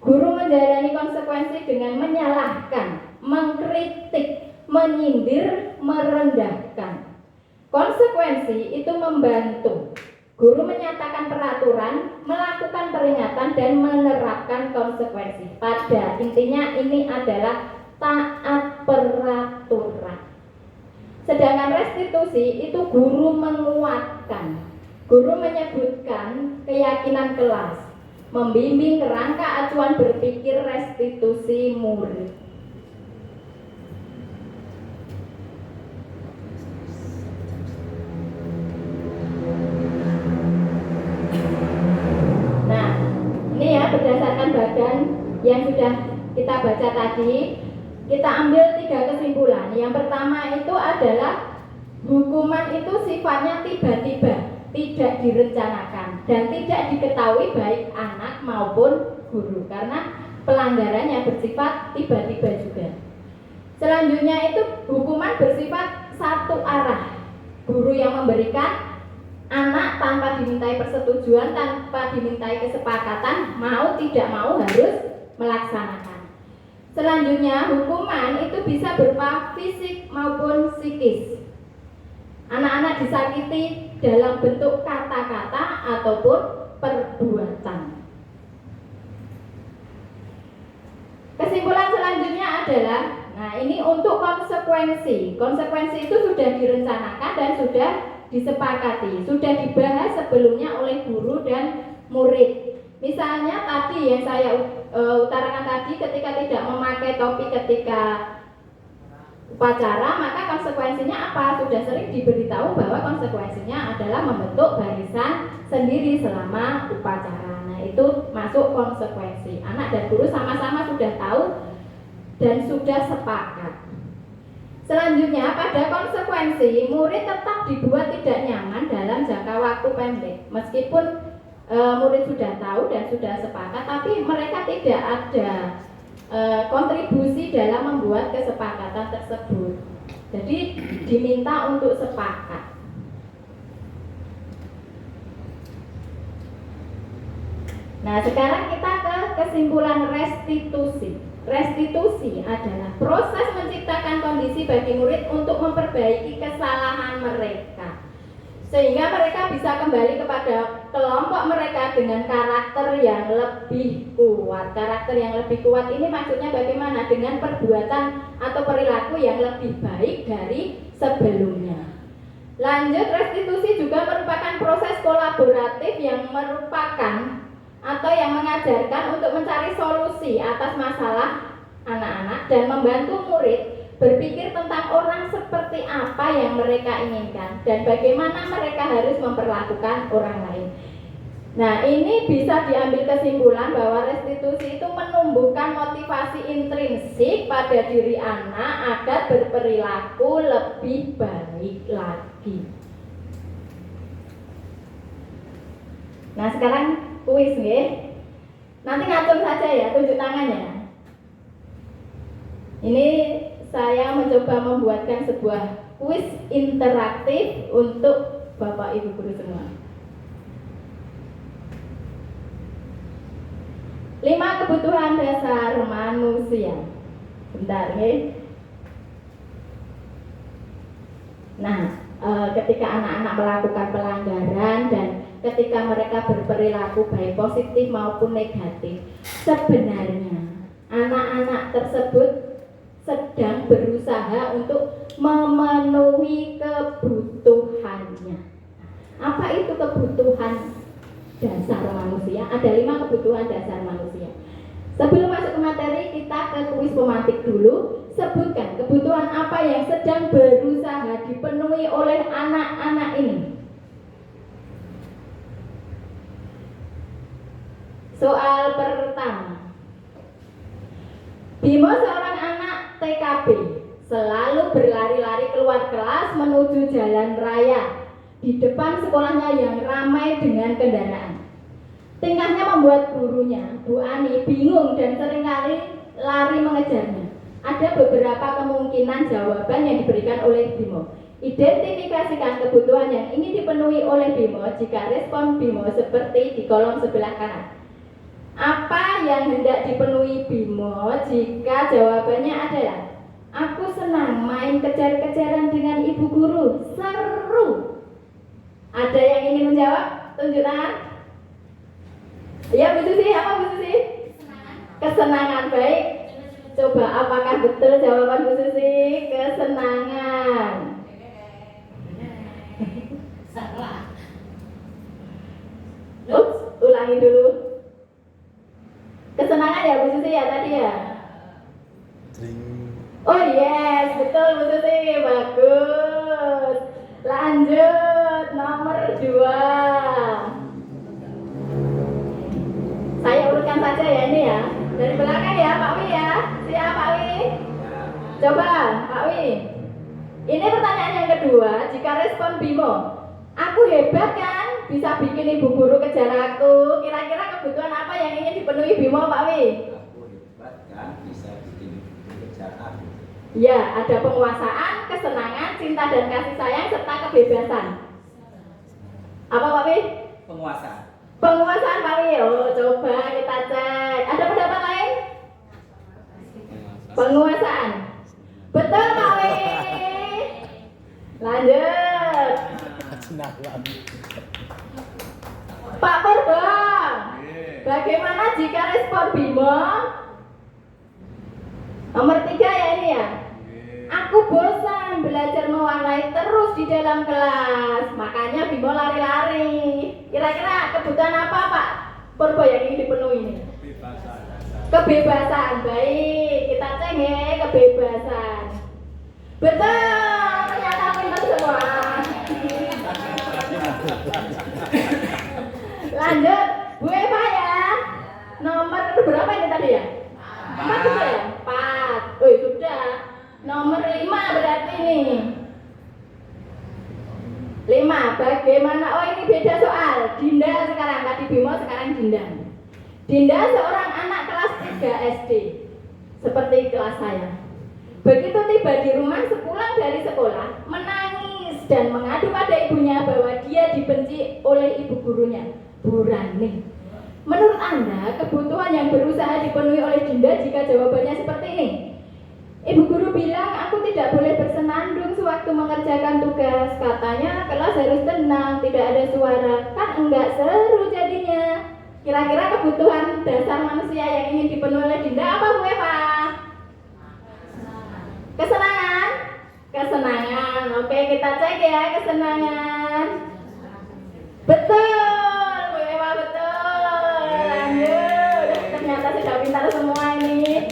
Guru menjalani konsekuensi dengan menyalahkan, mengkritik, menyindir, merendahkan. Konsekuensi itu membantu. Guru menyatakan peraturan, melakukan peringatan, dan menerapkan konsekuensi. Pada intinya ini adalah taat peraturan. Sedangkan restitusi itu guru menguatkan. Guru menyebutkan keyakinan kelas, membimbing kerangka acuan berpikir restitusi murid. Nah, ini ya berdasarkan bagan yang sudah kita baca tadi, kita ambil 3 kesimpulan. Yang pertama itu adalah hukuman itu sifatnya tiba-tiba, tidak direncanakan dan tidak diketahui baik anak maupun guru karena pelanggarannya bersifat tiba-tiba juga. Selanjutnya itu hukuman bersifat satu arah. Guru yang memberikan, anak tanpa dimintai persetujuan, tanpa dimintai kesepakatan, mau tidak mau harus melaksanakan. Selanjutnya hukuman itu bisa berupa fisik maupun psikis. Anak-anak disakiti dalam bentuk kata-kata ataupun perbuatan. Kesimpulan selanjutnya adalah, nah ini untuk konsekuensi. Konsekuensi itu sudah direncanakan dan sudah disepakati, sudah dibahas sebelumnya oleh guru dan murid. Misalnya tadi yang saya utarakan tadi, ketika tidak memakai topi ketika upacara, maka konsekuensinya apa? Sudah sering diberitahu bahwa konsekuensinya adalah membentuk barisan sendiri selama upacara. Nah, itu masuk konsekuensi. Anak dan guru sama-sama sudah tahu dan sudah sepakat. Selanjutnya, pada konsekuensi, murid tetap dibuat tidak nyaman dalam jangka waktu pendek. Meskipun murid sudah tahu dan sudah sepakat, tapi mereka tidak ada kontribusi dalam membuat kesepakatan tersebut. Jadi diminta untuk sepakat. Nah, sekarang kita ke kesimpulan restitusi. Restitusi adalah proses menciptakan kondisi bagi murid untuk memperbaiki kesalahan mereka, sehingga mereka bisa kembali kepada kelompok mereka dengan karakter yang lebih kuat. Karakter yang lebih kuat ini maksudnya bagaimana? Dengan perbuatan atau perilaku yang lebih baik dari sebelumnya. Lanjut, restitusi juga merupakan proses kolaboratif yang merupakan atau yang mengajarkan untuk mencari solusi atas masalah anak-anak dan membantu murid berpikir tentang orang seperti apa yang mereka inginkan dan bagaimana mereka harus memperlakukan orang lain. Nah, ini bisa diambil kesimpulan bahwa restitusi itu menumbuhkan motivasi intrinsik pada diri anak agar berperilaku lebih baik lagi. Nah, sekarang kuis nggih. Nanti ngatur saja ya, tunjuk tangannya. Ini saya mencoba membuatkan sebuah kuis interaktif untuk Bapak Ibu guru semua. 5 kebutuhan dasar manusia. Bentar nggih. Nah, ketika anak-anak melakukan pelanggaran dan ketika mereka berperilaku baik positif maupun negatif, sebenarnya anak-anak tersebut sedang berusaha untuk memenuhi kebutuhannya. Apa itu kebutuhan dasar manusia? Ada 5 kebutuhan dasar manusia. Sebelum masuk ke materi, kita ke kuis pemantik dulu. Sebutkan kebutuhan apa yang sedang berusaha dipenuhi oleh anak-anak ini. Soal pertama, Bimo seorang anak TKB selalu berlari-lari keluar kelas menuju jalan raya di depan sekolahnya yang ramai dengan kendaraan. Tingkahnya membuat gurunya, Bu Ani, bingung dan seringkali lari mengejarnya. Ada beberapa kemungkinan jawaban yang diberikan oleh Bimo. Identifikasikan kebutuhan yang ingin dipenuhi oleh Bimo jika respon Bimo seperti di kolom sebelah kanan. Apa yang hendak dipenuhi Bimo jika jawabannya adalah aku senang main kejar-kejaran dengan ibu guru, seru. Ada yang ingin menjawab? Tunjuk tangan. Ya, Bu Susi, apa Bu Susi? Kesenangan, baik. Coba apakah betul jawaban Bu Susi? Kesenangan. Salah. Ups, ulangi dulu. Kesenangan ya Bu Susi ya tadi ya? Oh yes, betul Bu Susi, bagus. Lanjut, nomor 2. Saya urutkan saja ya ini ya. Dari belakang ya Pak Wi ya. Siap Pak Wi. Coba Pak Wi. Ini pertanyaan yang kedua. Jika respon Bimo, aku hebat kan? Bisa bikin ibu guru kejar aku. Kira-kira kebutuhan apa yang ingin dipenuhi Bimo Pak Wi? Aku hebat kan, bisa bikin kejar aku. Ya, ada penguasaan, kesenangan, cinta dan kasih sayang serta kebebasan. Apa Pak Wi? Penguasa. Penguasaan Pak Wi. Oh, coba kita cek. Ada pendapat lain? Penguasaan. Betul Pak Wi. Lanjut. Pak Purbo. Bagaimana jika respon Bimo? Nomor 3 ya ini ya. Aku bosan belajar mewarnai terus di dalam kelas. Makanya Bimo lari-lari. Kira-kira kebutuhan apa Pak Purbo yang ingin dipenuhi ini? Kebebasan. Baik, kita cek ya kebebasan. Betul, ternyata pintar semua. Lanjut, Bu Eva ya. Nomor berapa ini tadi ya? 4 sudah ya? 4. Oh sudah. Nomor 5 berarti nih. 5. Bagaimana? Oh ini beda soal. Dinda sekarang, tadi Bimo sekarang Dinda. Dinda seorang anak kelas 3 SD. Seperti kelas saya. Begitu tiba di rumah sepulang dari sekolah, menangis dan mengadu pada ibunya bahwa dia dibenci oleh ibu gurunya. Burani. Menurut Anda, kebutuhan yang berusaha dipenuhi oleh Dinda jika jawabannya seperti ini? Ibu guru bilang aku tidak boleh bersenandung sewaktu mengerjakan tugas. Katanya kelas harus tenang, tidak ada suara. Kan enggak seru jadinya. Kira-kira kebutuhan dasar manusia yang ingin dipenuhi oleh Dinda apa Bu Eva? Kesenangan? Kesenangan. Oke, kita cek ya kesenangan. Betul, Bu Eva betul. Lanjut. Ternyata sudah pintar semua ini.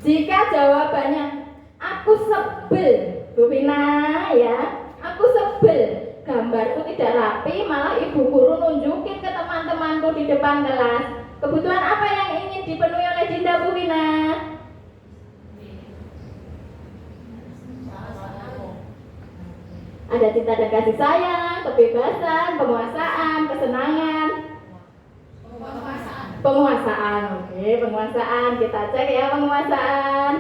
Jika jawabannya aku sebel, Bu Vina ya, aku sebel, gambarku tidak rapi, malah ibu guru nunjukin ke teman-temanku di depan kelas. Kebutuhan apa yang ingin dipenuhi oleh Dinda Bu Vina? Ada cinta dan kasih sayang, kebebasan, penguasaan, kesenangan. Penguasaan, oke, penguasaan. Kita cek ya penguasaan.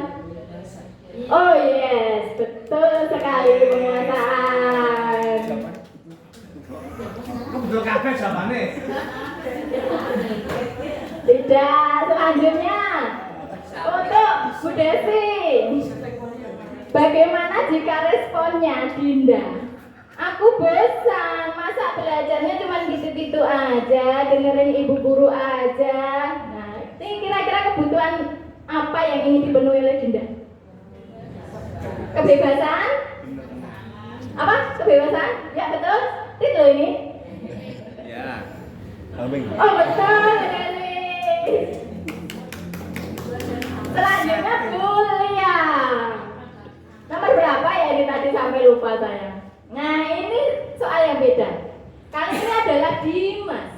Oh yes, betul sekali penguasaan. Betul kabeh jamane. Tidak, selanjutnya untuk Bu Desi. Bagaimana jika responnya Dinda? Aku bosan, masa belajarnya cuma gitu-gitu aja, dengerin ibu guru aja. Nah, ini kira-kira kebutuhan apa yang ingin dipenuhi oleh Dinda? Kebebasan? Apa? Kebebasan? Ya betul. Itu ini. Ya. Oh betul, ini. Selanjutnya Bulia. Nomor berapa ya ini tadi sampai lupa saya. Nah ini soal yang beda. Kali ini adalah Dimas.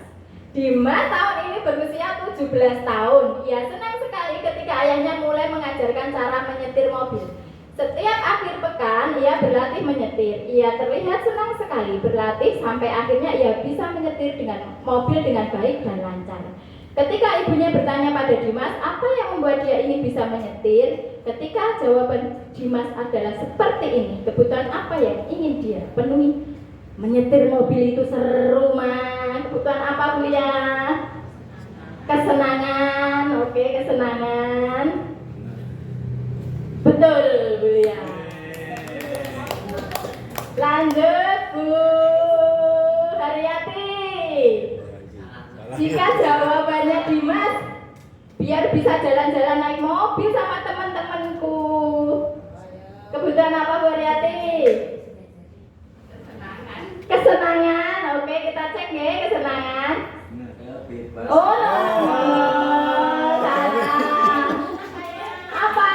Dimas tahun ini berusia 17 tahun. Ia senang sekali ketika ayahnya mulai mengajarkan cara menyetir mobil. Setiap akhir pekan ia berlatih menyetir. Ia terlihat senang sekali berlatih sampai akhirnya ia bisa menyetir dengan mobil dengan baik dan lancar. Ketika ibunya bertanya pada Dimas apa yang membuat dia ingin bisa menyetir, ketika jawaban Dimas adalah seperti ini, kebutuhan apa yang ingin dia penuhi? Menyetir mobil itu seru mah, kebutuhan apa Bu ya? Kesenangan, oke, kesenangan. Betul Bu ya. Lanjut Bu Haryati. Jika jawabannya Dimas, biar bisa jalan-jalan naik mobil sama teman-temanku. Kebutuhan apa Bu Haryati? Kesenangan, oke kita cek ya kesenangan. Oh, salah. Apa?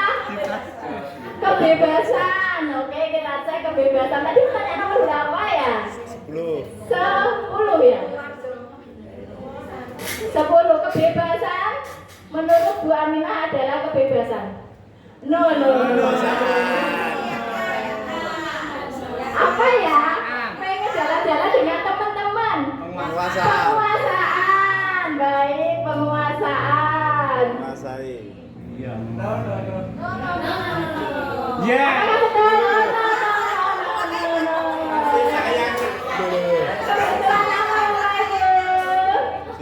Kebebasan, oke kita cek kebebasan. Tadi pertanyaan nomor berapa ya? 10 ya? 10 kebebasan menurut Bu Aminah adalah kebebasan. No. Apa ya? Pengen jalan-jalan dengan teman-teman. Penguasaan. Baik, penguasaan. Iya. Apakah betul? Kebetulan apa yang lagi?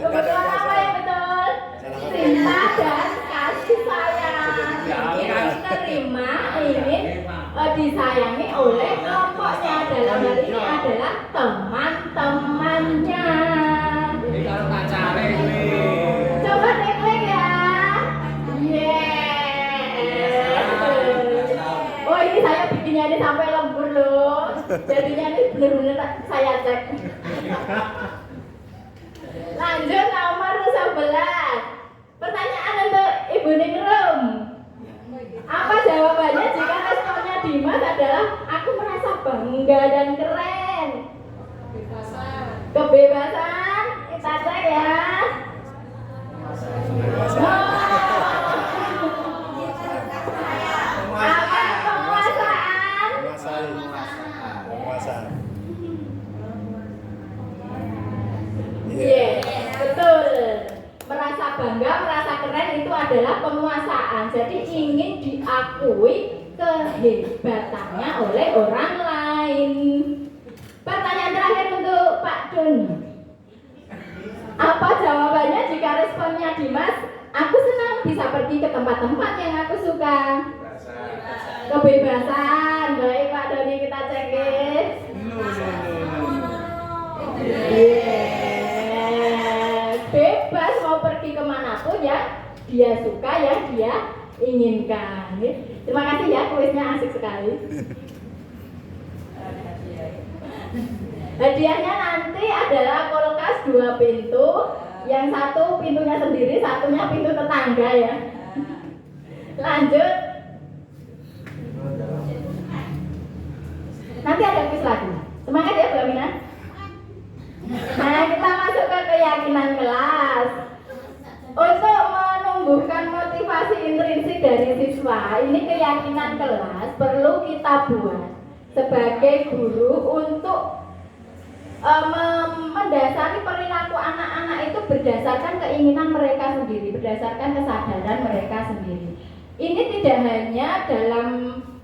Kebetulan apa yang betul? Cinta dan kasih sayang. Ingin diterima, ingin disayangi oleh kelompoknya. Dalam hal ini adalah teman-temannya. Ini kalau pacare kuwi. Coba teknik ya. Yeah. Oh ini saya bikinnya ini sampai lembur loh. Jadinya ini benar-benar saya cek. Lanjut nomor 11. Pertanyaan untuk Ibu Ningrum. Apa jawabannya jika responnya Dimas adalah aku merasa bangga dan keren? Kebebasan. Kita cek ya. Apa penguasaan? Yes, betul. Merasa bangga, merasa keren itu adalah penguasaan. Jadi ingin diakui kehebatannya oleh orang lain. Pertanyaan terakhir untuk Pak Dun. Apa jawabannya jika responnya Dimas? Aku senang bisa pergi ke tempat-tempat yang aku suka. Kebebasan. Baik Pak Doni kita cek ya. Bebas mau pergi kemanapun ya dia suka, yang dia inginkan. Terima kasih ya, kuisnya asik sekali. Hadiahnya nanti adalah kulkas 2 pintu, yang satu pintunya sendiri, satunya pintu tetangga ya. Lanjut. Nanti ada kuis lagi. Semangat ya Bu Aminah. Nah, kita masuk ke keyakinan kelas. Untuk menumbuhkan motivasi intrinsik dari siswa, ini keyakinan kelas perlu kita buat sebagai guru untuk mendasari perilaku anak-anak itu berdasarkan keinginan mereka sendiri, berdasarkan kesadaran mereka sendiri. Ini tidak hanya dalam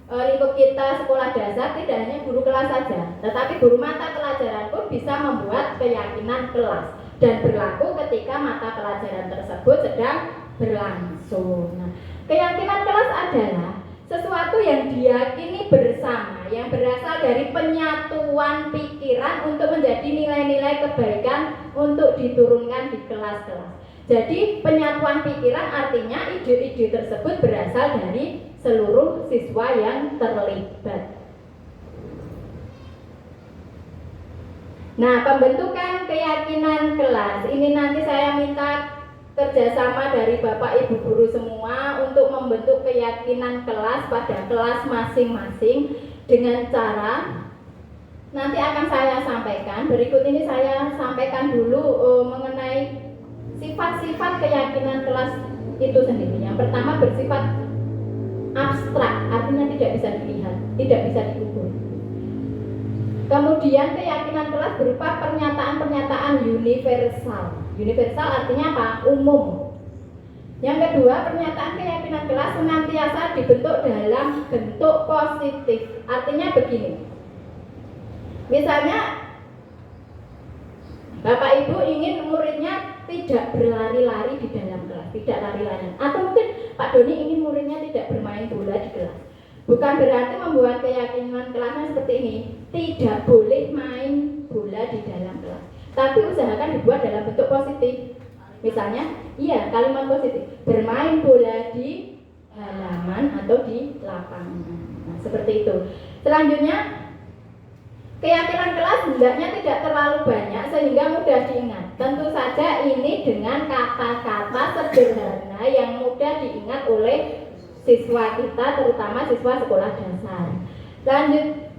lingkup kita sekolah dasar, tidak hanya guru kelas saja, tetapi guru mata pelajaran pun bisa membuat keyakinan kelas dan berlaku ketika mata pelajaran tersebut sedang berlangsung. Nah, keyakinan kelas adalah sesuatu yang diyakini bersama, yang berasal dari penyatuan pikiran untuk menjadi nilai-nilai kebaikan untuk diturunkan di kelas-kelas. Jadi penyatuan pikiran artinya ide-ide tersebut berasal dari seluruh siswa yang terlibat. Nah, pembentukan keyakinan kelas ini nanti saya minta kerjasama dari Bapak Ibu guru semua untuk membentuk keyakinan kelas pada kelas masing-masing dengan cara nanti akan saya sampaikan. Berikut ini saya sampaikan dulu mengenai sifat-sifat keyakinan kelas itu sendiri. Yang pertama bersifat abstrak, artinya tidak bisa dilihat, tidak bisa diukur. Kemudian keyakinan kelas berupa pernyataan-pernyataan universal. Universal artinya apa? Umum. Yang kedua, pernyataan keyakinan kelas senantiasa dibentuk dalam bentuk positif. Artinya begini. Misalnya Bapak Ibu ingin muridnya tidak berlari-lari di dalam kelas, tidak lari-lari. Atau mungkin Pak Doni ingin muridnya tidak bermain bola di kelas. Bukan berarti membuat keyakinan kelasnya seperti ini, tidak boleh main bola di dalam kelas. Tapi usahakan dibuat dalam bentuk positif. Misalnya, iya kalimat positif, bermain bola di halaman atau di lapangan. Nah, seperti itu. Selanjutnya, keyakinan kelas hendaknya tidak terlalu banyak sehingga mudah diingat. Tentu saja ini dengan kata-kata sederhana yang mudah diingat oleh siswa kita, terutama siswa sekolah dasar. Lanjut,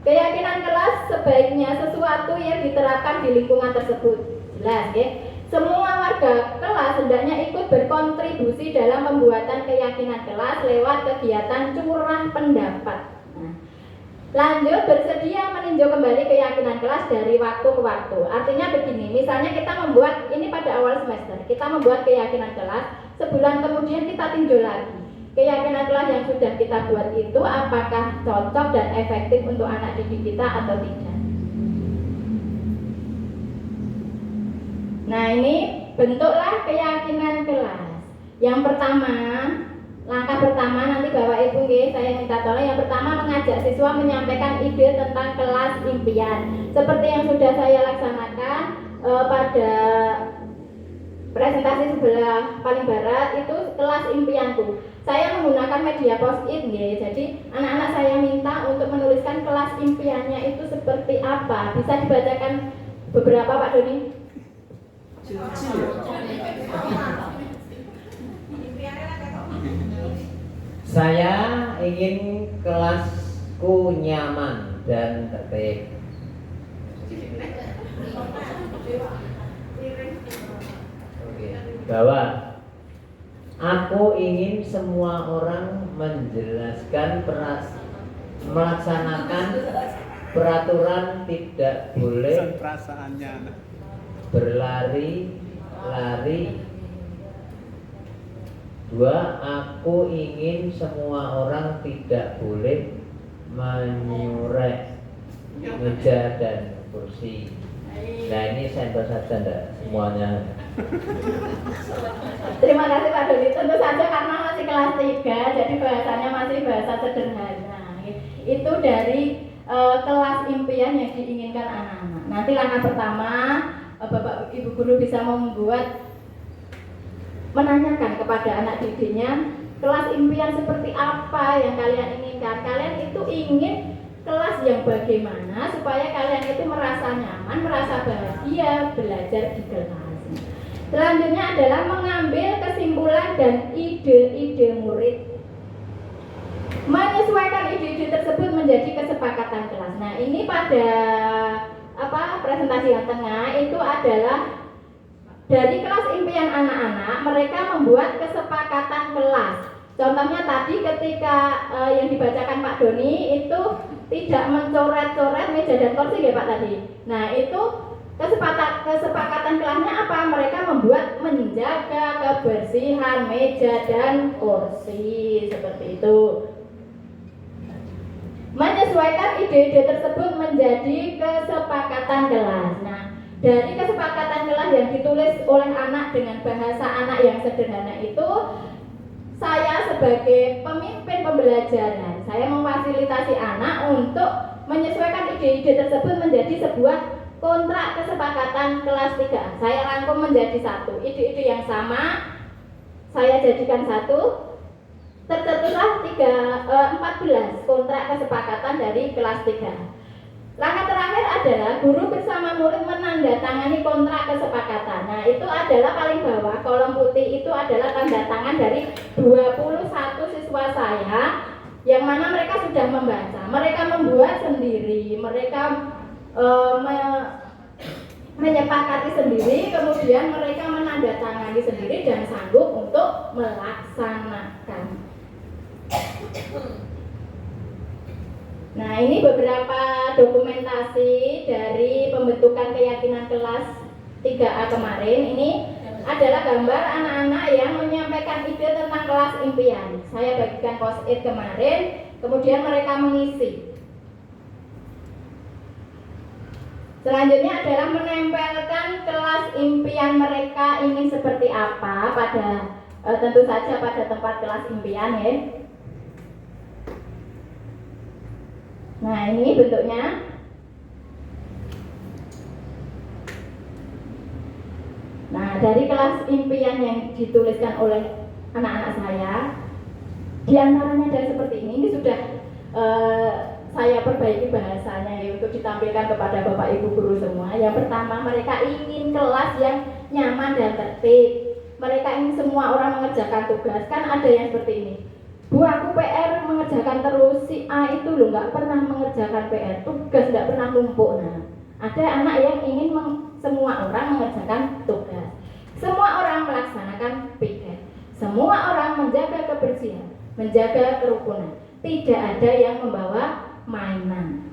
keyakinan kelas sebaiknya sesuatu yang diterapkan di lingkungan tersebut. Jelas ya. Semua warga kelas hendaknya ikut berkontribusi dalam pembuatan keyakinan kelas lewat kegiatan curah pendapat. Nah, lanjut, bersedia meninjau kembali keyakinan kelas dari waktu ke waktu. Artinya begini, misalnya kita membuat, ini pada awal semester, kita membuat keyakinan kelas, sebulan kemudian kita tinjau lagi. Keyakinan kelas yang sudah kita buat itu apakah cocok dan efektif untuk anak didik kita atau tidak. Nah, ini bentuklah keyakinan kelas. Yang pertama, langkah pertama nanti Bapak Ibu saya minta tolong. Yang pertama, mengajak siswa menyampaikan ide tentang kelas impian. Seperti yang sudah saya laksanakan pada presentasi sebelah paling barat itu kelas impianku. Saya menggunakan media post-it jadi anak-anak saya minta untuk menuliskan kelas impiannya itu seperti apa. Bisa dibacakan beberapa Pak Doni? Saya ingin kelasku nyaman dan tertib. Bahwa aku ingin semua orang melaksanakan peraturan tidak boleh berlari-lari. 2. Aku ingin semua orang tidak boleh menyurek meja dan kursi. Nah, ini sampel saja enggak semuanya. Terima kasih Pak Doni. Tentu saja karena masih kelas 3, jadi bahasanya masih bahasa sederhana. Itu dari kelas impian yang diinginkan anak-anak. Nanti langkah pertama, Bapak Ibu guru bisa menanyakan kepada anak didiknya, kelas impian seperti apa yang kalian inginkan. Kalian itu ingin kelas yang bagaimana supaya kalian itu merasa nyaman, merasa bahagia belajar di kelas. Selanjutnya adalah mengambil kesimpulan dan ide-ide murid, menyesuaikan ide-ide tersebut menjadi kesepakatan kelas. Nah, ini pada presentasi yang tengah itu adalah dari kelas impian anak-anak, mereka membuat kesepakatan kelas. Contohnya tadi ketika yang dibacakan Pak Doni itu tidak mencoret-coret meja dan kursi ya Pak tadi. Nah, itu kesepakatan kelasnya apa? Mereka membuat menjaga kebersihan meja dan kursi seperti itu. Menyesuaikan ide-ide tersebut menjadi kesepakatan kelas. Nah, dari kesepakatan kelas yang ditulis oleh anak dengan bahasa anak yang sederhana itu, saya sebagai pemimpin pembelajaran, saya memfasilitasi anak untuk menyesuaikan ide-ide tersebut menjadi sebuah kontrak kesepakatan kelas 3. Saya rangkum menjadi satu. Ide-ide yang sama saya jadikan satu. Tertentulah 14 kontrak kesepakatan dari kelas 3. Langkah terakhir adalah guru bersama murid menandatangani kontrak kesepakatan. Nah, itu adalah paling bawah, kolom putih itu adalah tanda tangan dari 21 siswa saya yang mana mereka sudah membaca. Mereka membuat sendiri, mereka menyepakati sendiri, kemudian mereka menandatangani sendiri dan sanggup untuk melaksanakan. Nah, ini beberapa dokumentasi dari pembentukan keyakinan kelas 3A kemarin. Ini adalah gambar anak-anak yang menyampaikan ide tentang kelas impian. Saya bagikan post-it kemarin, kemudian mereka mengisi. Selanjutnya adalah menempelkan kelas impian mereka ini seperti apa pada tentu saja pada tempat kelas impian ya. Nah, ini bentuknya. Nah, dari kelas impian yang dituliskan oleh anak-anak saya, di antaranya ada seperti ini sudah saya perbaiki bahasanya ya untuk ditampilkan kepada Bapak Ibu guru semua. Yang pertama, mereka ingin kelas yang nyaman dan tertib. Mereka ingin semua orang mengerjakan tugas. Kan ada yang seperti ini. Bu, aku PR mengerjakan terus, si A itu loh nggak pernah mengerjakan PR, tugas nggak pernah numpuk. Nah, ada anak yang ingin semua orang mengerjakan tugas. Semua orang melaksanakan piket. Semua orang menjaga kebersihan, menjaga kerukunan. Tidak ada yang membawa mainan.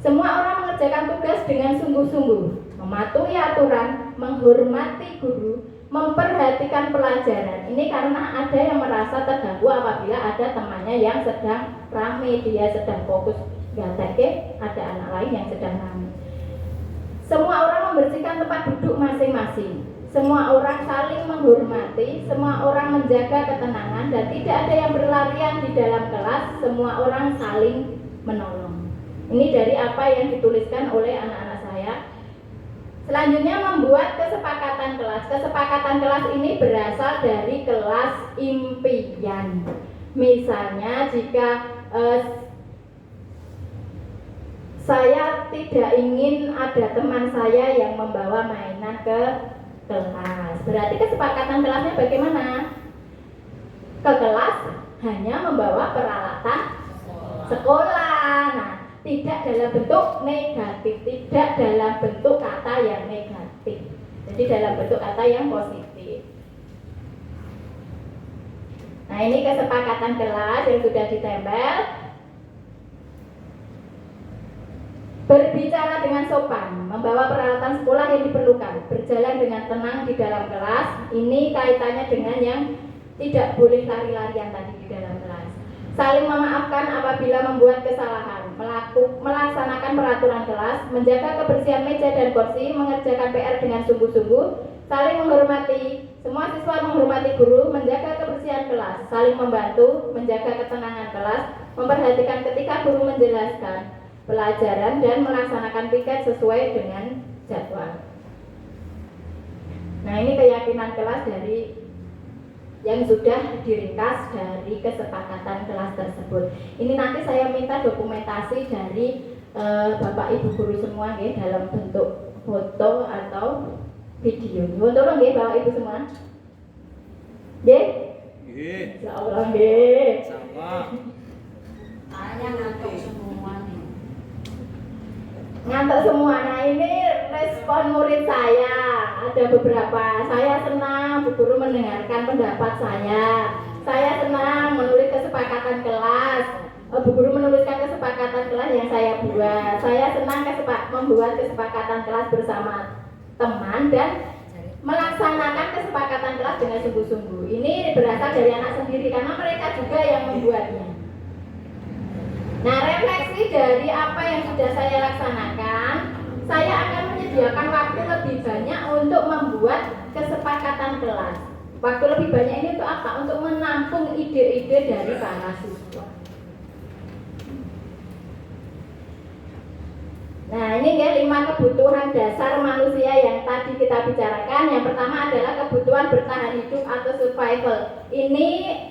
Semua orang mengerjakan tugas dengan sungguh-sungguh, mematuhi aturan, menghormati guru, memperhatikan pelajaran. Ini karena ada yang merasa terganggu apabila ada temannya yang sedang rame, dia sedang fokus gatek, ada anak lain yang sedang rame. Semua orang membersihkan tempat duduk masing-masing. Semua orang saling menghormati, semua orang menjaga ketenangan dan tidak ada yang berlarian di dalam kelas. Semua orang saling menolong. Ini dari apa yang dituliskan oleh anak-anak saya. Selanjutnya membuat kesepakatan kelas. Kesepakatan kelas ini berasal dari kelas impian. Misalnya jika saya tidak ingin ada teman saya yang membawa mainan ke kelas, berarti kesepakatan kelasnya bagaimana? Ke kelas hanya membawa peralatan sekolah. Nah, tidak dalam bentuk negatif, tidak dalam bentuk kata yang negatif, jadi dalam bentuk kata yang positif. Nah, ini kesepakatan kelas yang sudah ditempel. Berbicara dengan sopan, membawa peralatan sekolah yang diperlukan, berjalan dengan tenang di dalam kelas. Ini kaitannya dengan yang tidak boleh lari-larian tadi di dalam kelas. Saling memaafkan apabila membuat kesalahan, melaksanakan peraturan kelas, menjaga kebersihan meja dan kursi, mengerjakan PR dengan sungguh-sungguh, saling menghormati, semua siswa menghormati guru, menjaga kebersihan kelas, saling membantu, menjaga ketenangan kelas, memperhatikan ketika guru menjelaskan pelajaran dan melaksanakan piket sesuai dengan jadwal. Nah, ini keyakinan kelas dari yang sudah diringkas dari kesepakatan kelas tersebut. Ini nanti saya minta dokumentasi dari Bapak Ibu guru semua ya, dalam bentuk foto atau video. Nyuwun tolong nggih Bapak Ibu semua. Nggih? Nggih. Ya Allah nggih. Sama. Tanya ngantuk semua nih. Ngantuk semua. Nah, ini respon murid saya. Ada beberapa. Saya senang Bu Guru mendengarkan pendapat saya. Saya senang menulis kesepakatan kelas. Bu Guru menuliskan kesepakatan kelas yang saya buat. Saya senang membuat kesepakatan kelas bersama teman dan melaksanakan kesepakatan kelas dengan sungguh-sungguh. Ini berasal dari anak sendiri karena mereka juga yang membuatnya. Nah, refleksi dari apa yang sudah saya laksanakan, saya akan menyediakan waktu lebih banyak untuk membuat kesepakatan kelas. Waktu lebih banyak ini untuk apa? Untuk menampung ide-ide dari para siswa. Nah, ini ya 5 kebutuhan dasar manusia yang tadi kita bicarakan. Yang pertama adalah kebutuhan bertahan hidup atau survival. Ini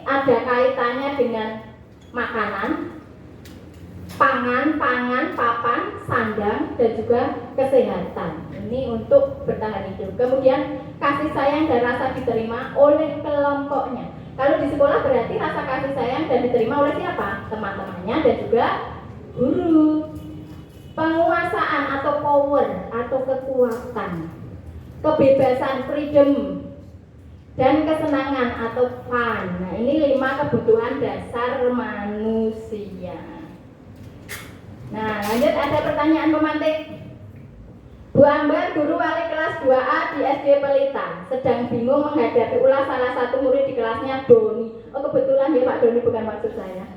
ada kaitannya dengan makanan, pangan, papan, sandang, dan juga kesehatan. Ini untuk bertahan hidup. Kemudian kasih sayang dan rasa diterima oleh kelompoknya. Kalau di sekolah berarti rasa kasih sayang dan diterima oleh siapa? Teman-temannya dan juga guru. Penguasaan atau power atau kekuatan, kebebasan freedom, dan kesenangan atau fun. Nah, ini 5 kebutuhan dasar manusia. Nah, lanjut ada pertanyaan pemantik. Bu Ambar, guru wali kelas 2A di SD Pelita, sedang bingung menghadapi ulah salah satu murid di kelasnya Doni. Oh, kebetulan ya Pak Doni, bukan maksud saya.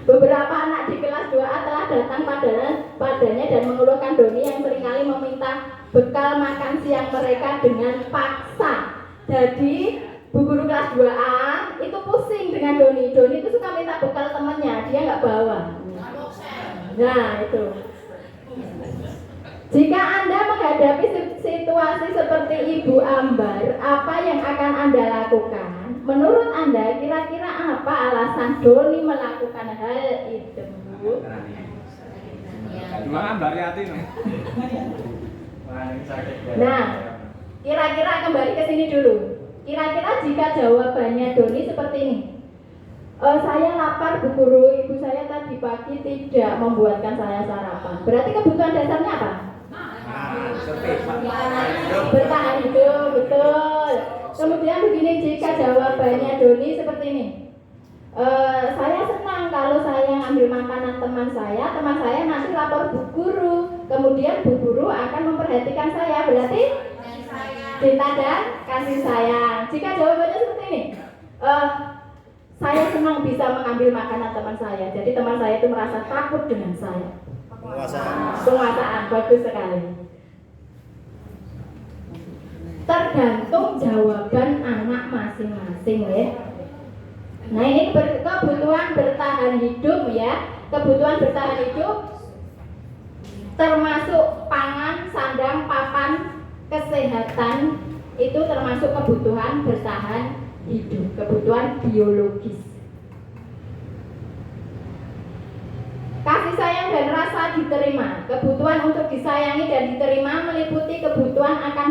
Beberapa anak di kelas 2A telah datang padanya dan mengeluarkan Doni yang seringkali meminta bekal makan siang mereka dengan paksa. Jadi bu guru kelas 2A itu pusing dengan Doni. Doni itu suka minta bekal temannya, dia nggak bawa. Nah itu. Jika Anda menghadapi situasi seperti Ibu Ambar, apa yang akan Anda lakukan? Menurut Anda, kira-kira apa alasan Doni melakukan hal itu? Cuma Ambar Yati. Nah, kira-kira kembali ke sini dulu. Kira-kira jika jawabannya Doni seperti ini. Saya lapar Bu Guru, ibu saya tadi pagi tidak membuatkan saya sarapan. Berarti kebutuhan dasarnya apa? Bertahan hidup, betul. Kemudian begini, jika jawabannya Doni seperti ini. Saya senang kalau saya ngambil makanan teman saya nanti lapor Bu Guru. Kemudian Bu Guru akan memperhatikan saya, berarti cinta dan kasih sayang. Jika jawabannya seperti ini, saya senang bisa mengambil makanan teman saya. Jadi teman saya itu merasa takut dengan saya. Penguasaan, bagus sekali. Tergantung jawaban anak masing-masing ya. Nah ini kebutuhan bertahan hidup ya. Kebutuhan bertahan hidup termasuk pangan, sandang, papan, kesehatan, itu termasuk kebutuhan bertahan hidup, kebutuhan biologis. Kasih sayang dan rasa diterima. Kebutuhan untuk disayangi dan diterima meliputi kebutuhan akan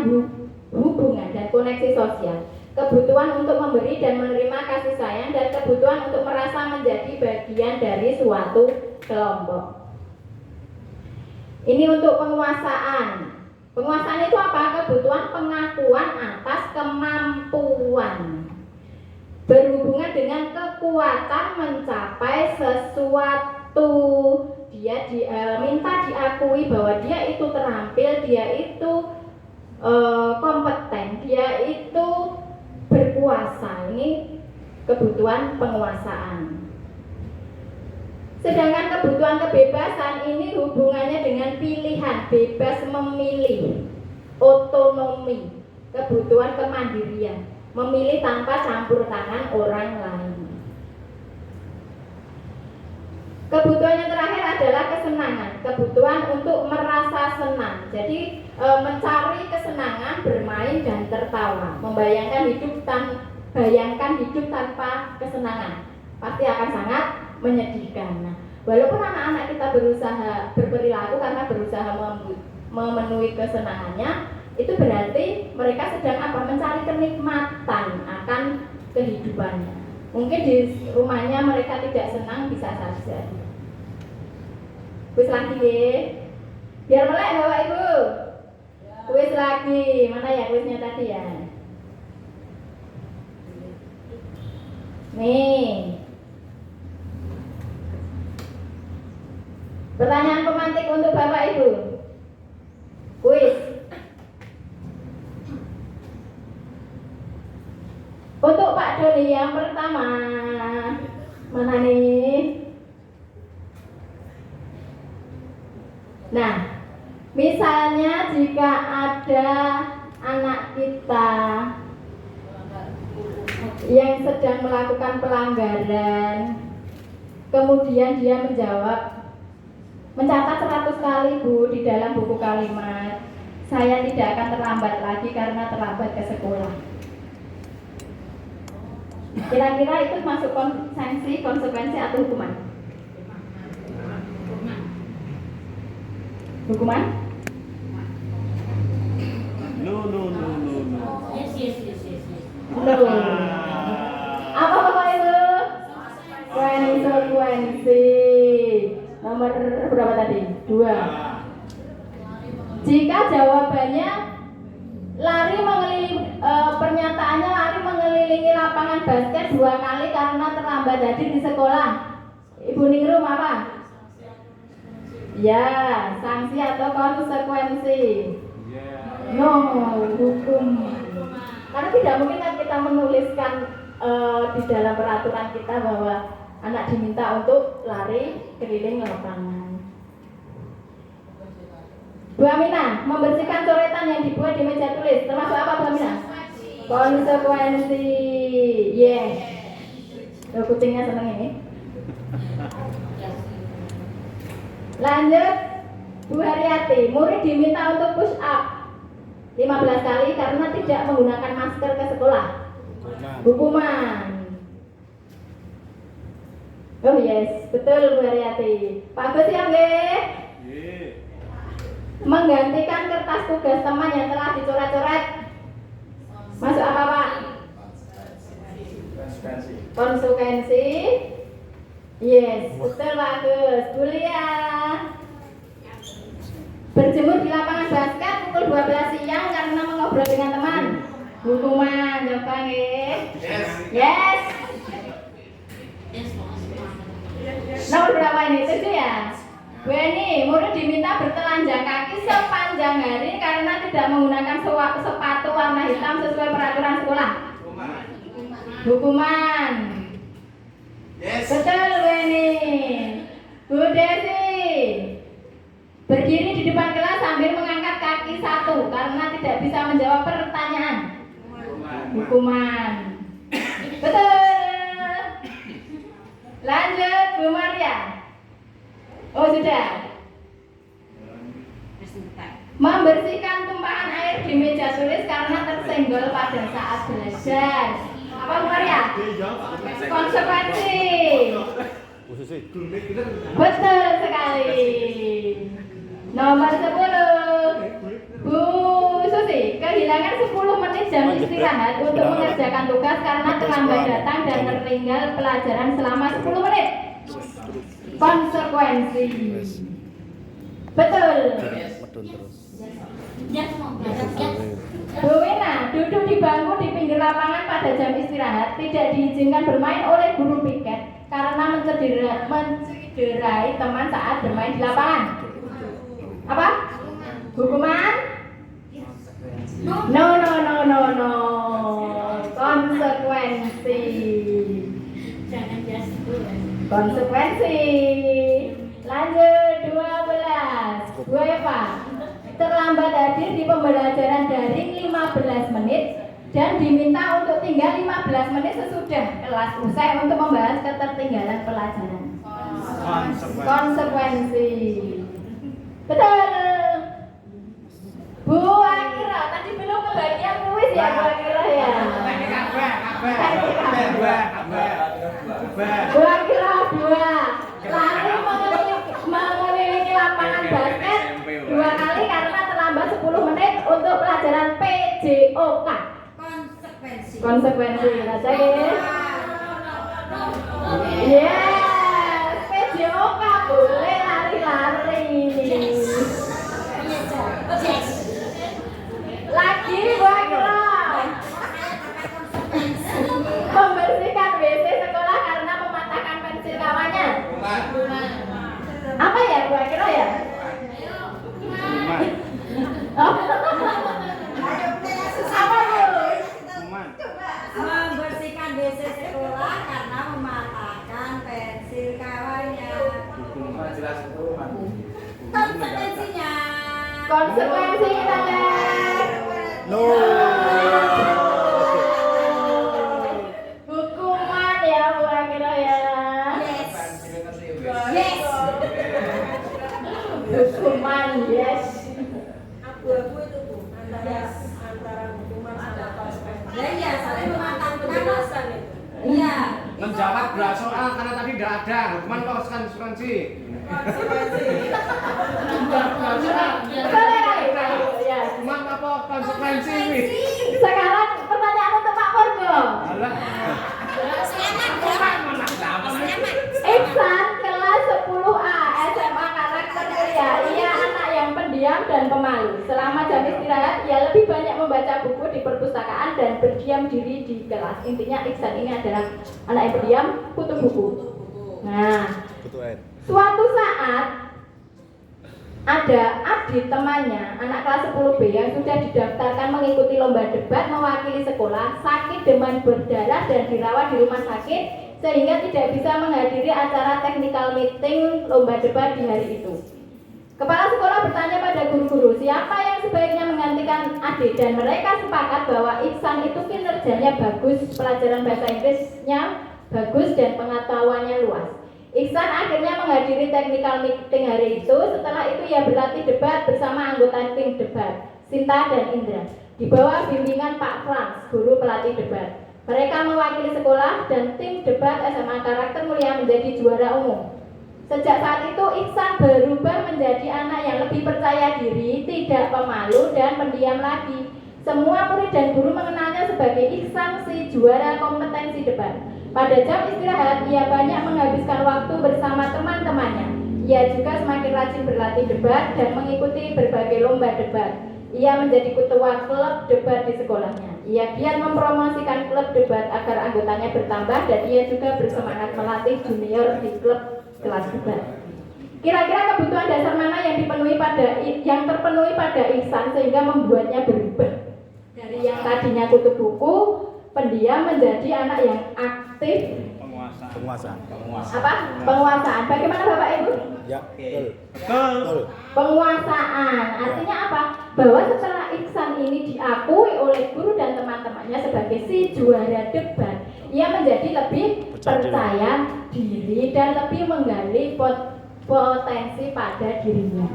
hubungan dan koneksi sosial, kebutuhan untuk memberi dan menerima kasih sayang, dan kebutuhan untuk merasa menjadi bagian dari suatu kelompok. Ini untuk penguasaan. Penguasaan itu apa? Kebutuhan pengakuan atas kemampuan, berhubungan dengan kekuatan mencapai sesuatu. Dia minta diakui bahwa dia itu terampil, dia itu kompeten, dia itu berkuasa. Ini kebutuhan penguasaan. Sedangkan kebutuhan kebebasan ini hubungannya dengan pilihan, bebas memilih, otonomi, kebutuhan kemandirian, memilih tanpa campur tangan orang lain. Kebutuhan yang terakhir adalah kesenangan, kebutuhan untuk merasa senang. Jadi mencari kesenangan, bermain dan tertawa. Bayangkan hidup tanpa kesenangan, pasti akan sangat menyedihkan. Nah, walaupun anak-anak kita berusaha berperilaku karena berusaha memenuhi kesenangannya, itu berarti mereka sedang apa? Mencari kenikmatan akan kehidupannya. Mungkin di rumahnya mereka tidak senang, bisa saja. Kuis lagi ya, biar melek Bapak Ibu. Kuis lagi, mana ya kuisnya tadi ya? Nih. Pertanyaan pemantik untuk Bapak Ibu. Kuis. Untuk Pak Doni yang pertama, mana nih? Nah, misalnya jika ada anak kita yang sedang melakukan pelanggaran, kemudian dia mencatat 100 kali Bu di dalam buku kalimat, saya tidak akan terlambat lagi karena terlambat ke sekolah. Kira-kira itu masuk sanksi, konsekuensi atau hukuman? Hukuman? No. No. Apa Bapak Ibu? Konsekuensi. Nomor berapa tadi? 2. Jika jawabannya lari pernyataannya lari mengelilingi lapangan basket 2 kali karena terlambat hadir di sekolah. Ibu Ningrum apa? Ya, sanksi atau konsekuensi? No, hukum. Karena tidak mungkin kan kita menuliskan di dalam peraturan kita bahwa anak diminta untuk lari keliling lapangan. Bu Aminah, membersihkan coretan yang dibuat di meja tulis termasuk apa Bu Aminah? Konsekuensi. Yes. Loh, kucingnya seneng ini. Lanjut, Bu Haryati, murid diminta untuk push up 15 kali karena tidak menggunakan masker ke sekolah. Hukuman. Oh yes, betul Bu Haryati. Pak Gus ya nggih? Menggantikan kertas tugas teman yang telah dicoret-coret. Masuk apa Pak? Konsekuensi. Yes, betul Pak Gus. Bulia. Berjemur di lapangan basket pukul 12 siang karena mengobrol dengan teman. Hukuman, coba nggih. Yes. Nomor berapa ini? 7 ya? Bu Eni, murid diminta bertelanjang kaki sepanjang hari karena tidak menggunakan sepatu warna hitam sesuai peraturan sekolah. Hukuman. Yes. Betul Bu Eni. Bu Desi, berdiri di depan kelas sambil mengangkat kaki satu karena tidak bisa menjawab pertanyaan. Hukuman. Betul. Lanjut Bu Maria. Oh sudah. Membersihkan tumpahan air di meja tulis karena tersenggol pada saat belajar. Apa Bu Maria? Konsekuensi. Betul sekali. Nomor 10. Bu Susi, kehilangan 10 menit jam istirahat untuk mengerjakan tugas karena terlambat datang dan tertinggal pelajaran selama 10 menit. Konsekuensi. Betul. Bu Wina, duduk di bangku di pinggir lapangan pada jam istirahat tidak diizinkan bermain oleh guru piket karena mencederai teman saat bermain di lapangan. Apa? Hukuman? No. Konsekuensi. Konsekuensi. Lanjut 12. Bu Eva, terlambat hadir di pembelajaran daring 15 menit dan diminta untuk tinggal 15 menit sesudah kelas usai untuk membahas ketertinggalan pelajaran. Konsekuensi. Betul. Bu Akira, tadi belum kebagian kuis ya Bu Akira ya. Bu Akira 2. Lari mengelilingi lapangan basket 2 kali karena terlambat 10 menit untuk pelajaran PJOK. Konsekuensi. Baca ya. Yes, PJOK boleh lari-lari. Lagi Bu Akira. Membersihkan WC sekolah karena mematahkan pensil kawannya. Apa ya Bu Akira ya? Apa Bu? Membersihkan WC sekolah karena mematahkan pensil kawannya. Konsekuensinya. Konsekuensi tanda. No. Hukuman ya Bu Akira ya. Yes. Hukuman yes. Abu-abu itu Bu, antara hukuman sama konsekuensi. Ya iya, saling mematahkan Penjelasan itu. Iya. Menjawab berat soal karena tadi tidak ada hukuman konsekuensi. Boleh kali ya. Hukuman apa konsekuensi ini? Sekarang pertanyaan untuk Pak Purgo. Alah. Iksan kelas 10A SMA karakter Mulia. Ia anak yang pendiam dan pemalu. Selama jam istirahat, ia lebih banyak membaca buku di perpustakaan dan berdiam diri di kelas. Intinya Iksan ini adalah anak yang pendiam, kutu buku. Nah, suatu saat ada adik temannya, anak kelas 10B yang sudah didaftarkan mengikuti lomba debat mewakili sekolah, sakit demam berdarah dan dirawat di rumah sakit sehingga tidak bisa menghadiri acara technical meeting lomba debat di hari itu. Kepala sekolah bertanya pada guru-guru siapa yang sebaiknya menggantikan adik, dan mereka sepakat bahwa Ihsan itu kinerjanya bagus, pelajaran bahasa Inggrisnya bagus, dan pengetahuannya luas. Ihsan akhirnya menghadiri technical meeting hari itu. Setelah itu ia berlatih debat bersama anggota tim debat, Sinta dan Indra, di bawah bimbingan Pak Frans, guru pelatih debat. Mereka mewakili sekolah dan tim debat SMA Karakter Mulia menjadi juara umum. Sejak saat itu Ihsan berubah menjadi anak yang lebih percaya diri, tidak pemalu, dan pendiam lagi. Semua murid dan guru mengenalnya sebagai Ihsan si juara kompetensi debat. Pada jam istirahat, ia banyak menghabiskan waktu bersama teman-temannya. Ia juga semakin rajin berlatih debat dan mengikuti berbagai lomba debat. Ia menjadi ketua klub debat di sekolahnya. Ia giat mempromosikan klub debat agar anggotanya bertambah, dan ia juga bersemangat melatih junior di klub kelas debat. Kira-kira kebutuhan dasar mana yang terpenuhi pada Ihsan sehingga membuatnya berubah dari yang tadinya kutu buku, pendiam, menjadi anak yang aktif? Penguasaan. Bagaimana Bapak Ibu? Ya, betul. Penguasaan artinya apa? Bahwa setelah Ihsan ini diakui oleh guru dan teman-temannya sebagai si juara debat, ia menjadi lebih percaya diri dan lebih menggali potensi pada dirinya.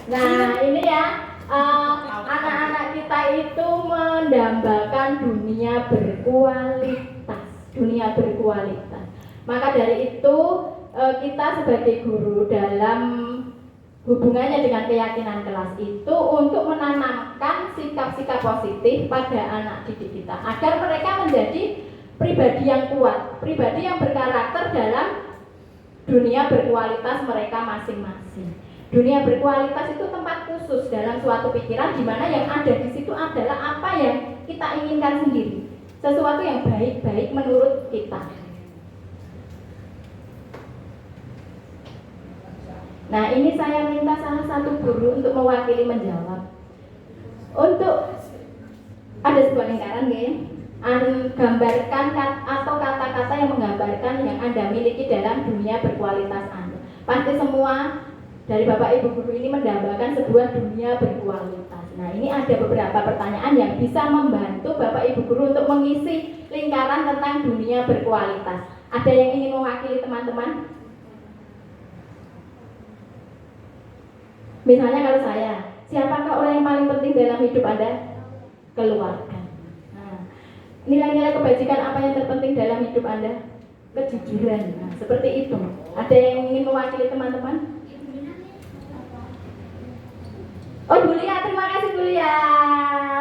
Nah ini ya, anak-anak kita itu mendambakan dunia berkualitas. Maka dari itu kita sebagai guru dalam hubungannya dengan keyakinan kelas itu untuk menanamkan sikap-sikap positif pada anak didik kita agar mereka menjadi pribadi yang kuat, pribadi yang berkarakter dalam dunia berkualitas mereka masing-masing. Dunia berkualitas itu tempat khusus dalam suatu pikiran di mana yang ada di situ adalah apa yang kita inginkan sendiri, sesuatu yang baik-baik menurut kita. Nah, ini saya minta salah satu guru untuk mewakili menjawab. Untuk ada sebuah lingkaran ya, gambarkan atau kata-kata yang menggambarkan yang Anda miliki dalam dunia berkualitas Anda. Pasti semua dari Bapak Ibu guru ini mendambakan sebuah dunia berkualitas. Nah, ini ada beberapa pertanyaan yang bisa membantu Bapak Ibu guru untuk mengisi lingkaran tentang dunia berkualitas. Ada yang ingin mewakili teman-teman? Misalnya kalau saya, siapakah orang yang paling penting dalam hidup Anda? Keluarga. Nah, nilai-nilai kebajikan apa yang terpenting dalam hidup Anda? Kejujuran. Nah, seperti itu. Ada yang ingin mewakili teman-teman? Oh, Bu Lia, terima kasih Bu Lia.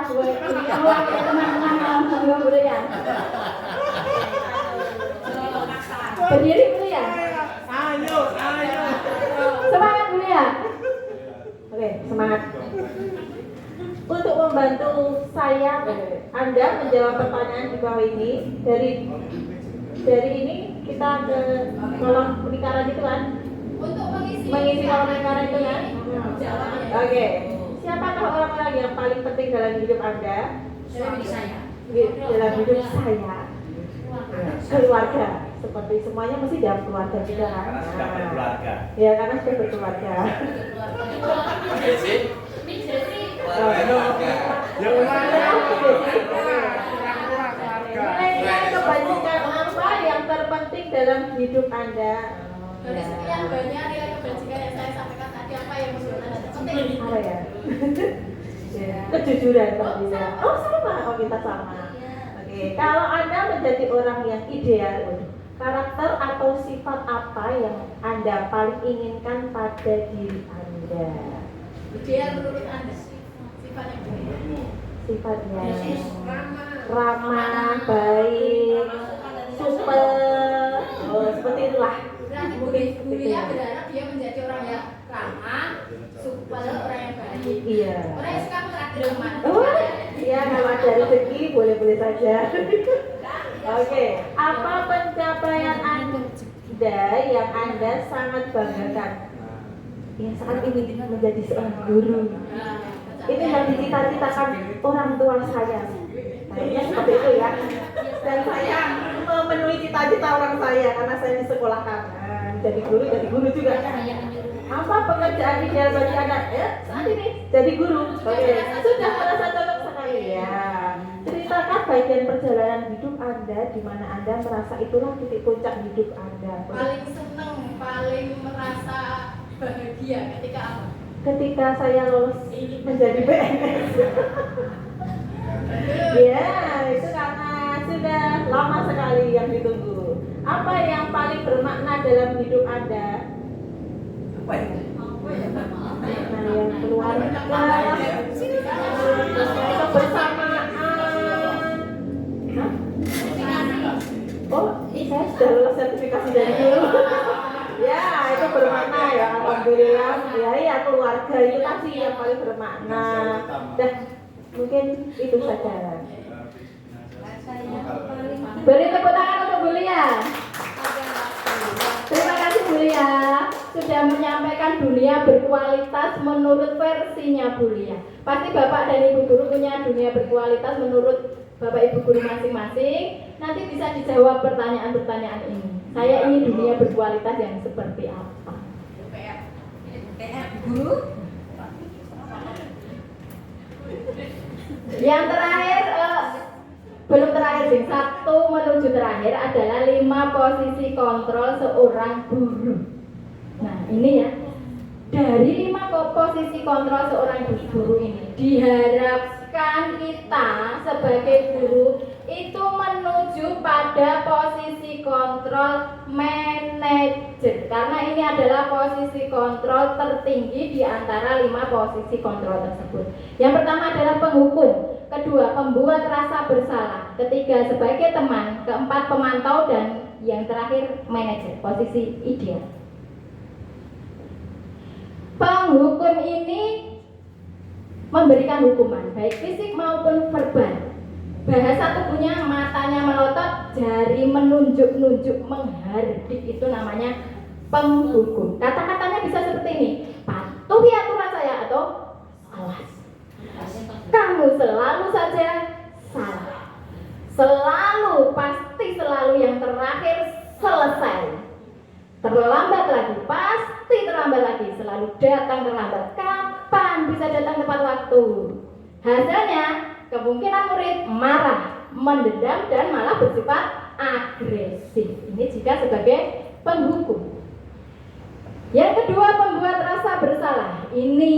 Bu Lia mewakili teman-teman alhamdulillah Bu Lia. Berdiri Bu Lia. Ayo. Semangat Bu Lia. Oke, semangat. Untuk membantu saya, Anda menjawab pertanyaan di bawah ini. Dari ini kita ke kolom lingkaran itu kan? Untuk mengisi kolom lingkaran itu kan? Oke. Siapakah orang-orang yang paling penting dalam hidup Anda? Dalam hidup saya. Keluarga. Seperti semuanya mesti dalam keluarga juga kan? Karena sudah berkeluarga. Ya, karena sudah berkeluarga. Nilai kebajikan apa yang terpenting dalam hidup Anda? Dari sekian banyak nilai kebajikan yang saya sampaikan tadi, apa yang menurut Anda terpenting? Apa ya? Kejujuran tentunya. Oh, sama. Oh, kita sama. Oke, kalau Anda menjadi orang yang ideal, karakter atau sifat apa yang Anda paling inginkan pada diri Anda? Ideal menurut Anda, sifatnya Sifatnya ramah, baik, super, seperti itulah. berarti Bu Lia berharap dia menjadi orang yang ramah, super, orang yang baik, Iya. orang yang suka mentraktir teman. Oh, iya, kalau ada rezeki boleh-boleh saja. Oke, apa pencapaian Anda yang Anda sangat banggakan? Ya, saat ini menjadi seorang guru. Ini yang dicita-citakan orang tua saya. Kayaknya seperti itu ya. Dan saya memenuhi cita-cita orang saya karena saya disekolahkan jadi guru juga. Apa pekerjaan ideal bagi anak? Ya, saat ini jadi guru. Oke, sudah merasa cocok sekali ya. Ceritakan bagian perjalanan hidup Anda di mana Anda merasa itulah titik puncak hidup Anda. Paling seneng, paling merasa bahagia ketika apa? Ketika saya lolos menjadi PNS. Ya, itu karena sudah lama sekali yang ditunggu. Apa yang paling bermakna dalam hidup Anda? Nah, yang keluarga, kebersamaan. Oh, saya sudah lulus sertifikasi dari guru. Ya, itu bermakna ya, alhamdulillah. Ya, keluarga itu tadi yang paling bermakna. Dan mungkin itu saja. Beri tepuk tangan untuk Bu Lia. Terima kasih Bu Lia sudah menyampaikan dunia berkualitas menurut versinya Bu Lia. Pasti Bapak dan Ibu guru punya dunia berkualitas menurut Bapak Ibu guru masing-masing. Nanti bisa dijawab pertanyaan-pertanyaan ini. Saya ingin dunia berkualitas yang seperti apa? Guru? Yang terakhir, belum terakhir sih, satu menuju terakhir adalah 5 posisi kontrol seorang guru. Nah ini ya, dari 5 posisi kontrol seorang guru ini diharapkan kita sebagai guru itu menuju pada posisi kontrol manajer, karena ini adalah posisi kontrol tertinggi di antara 5 posisi kontrol tersebut. Yang pertama adalah penghukum, kedua pembuat rasa bersalah, ketiga sebagai teman, keempat pemantau, dan yang terakhir manajer, posisi ideal. Penghukum ini memberikan hukuman baik fisik maupun verbal. Bahasa tubuhnya, matanya melotot, jari menunjuk-nunjuk, menghardik, itu namanya penghukum. Kata-katanya bisa seperti ini: patuhi aturan saya, atau awas, kamu selalu saja salah, selalu, pasti selalu, yang terakhir selesai, terlambat lagi, pasti terlambat lagi, selalu datang terlambat, kapan bisa datang tepat waktu. Hasilnya kemungkinan murid marah, mendendam, dan malah bersifat agresif. Ini jika sebagai penghukum. Yang kedua, pembuat rasa bersalah. Ini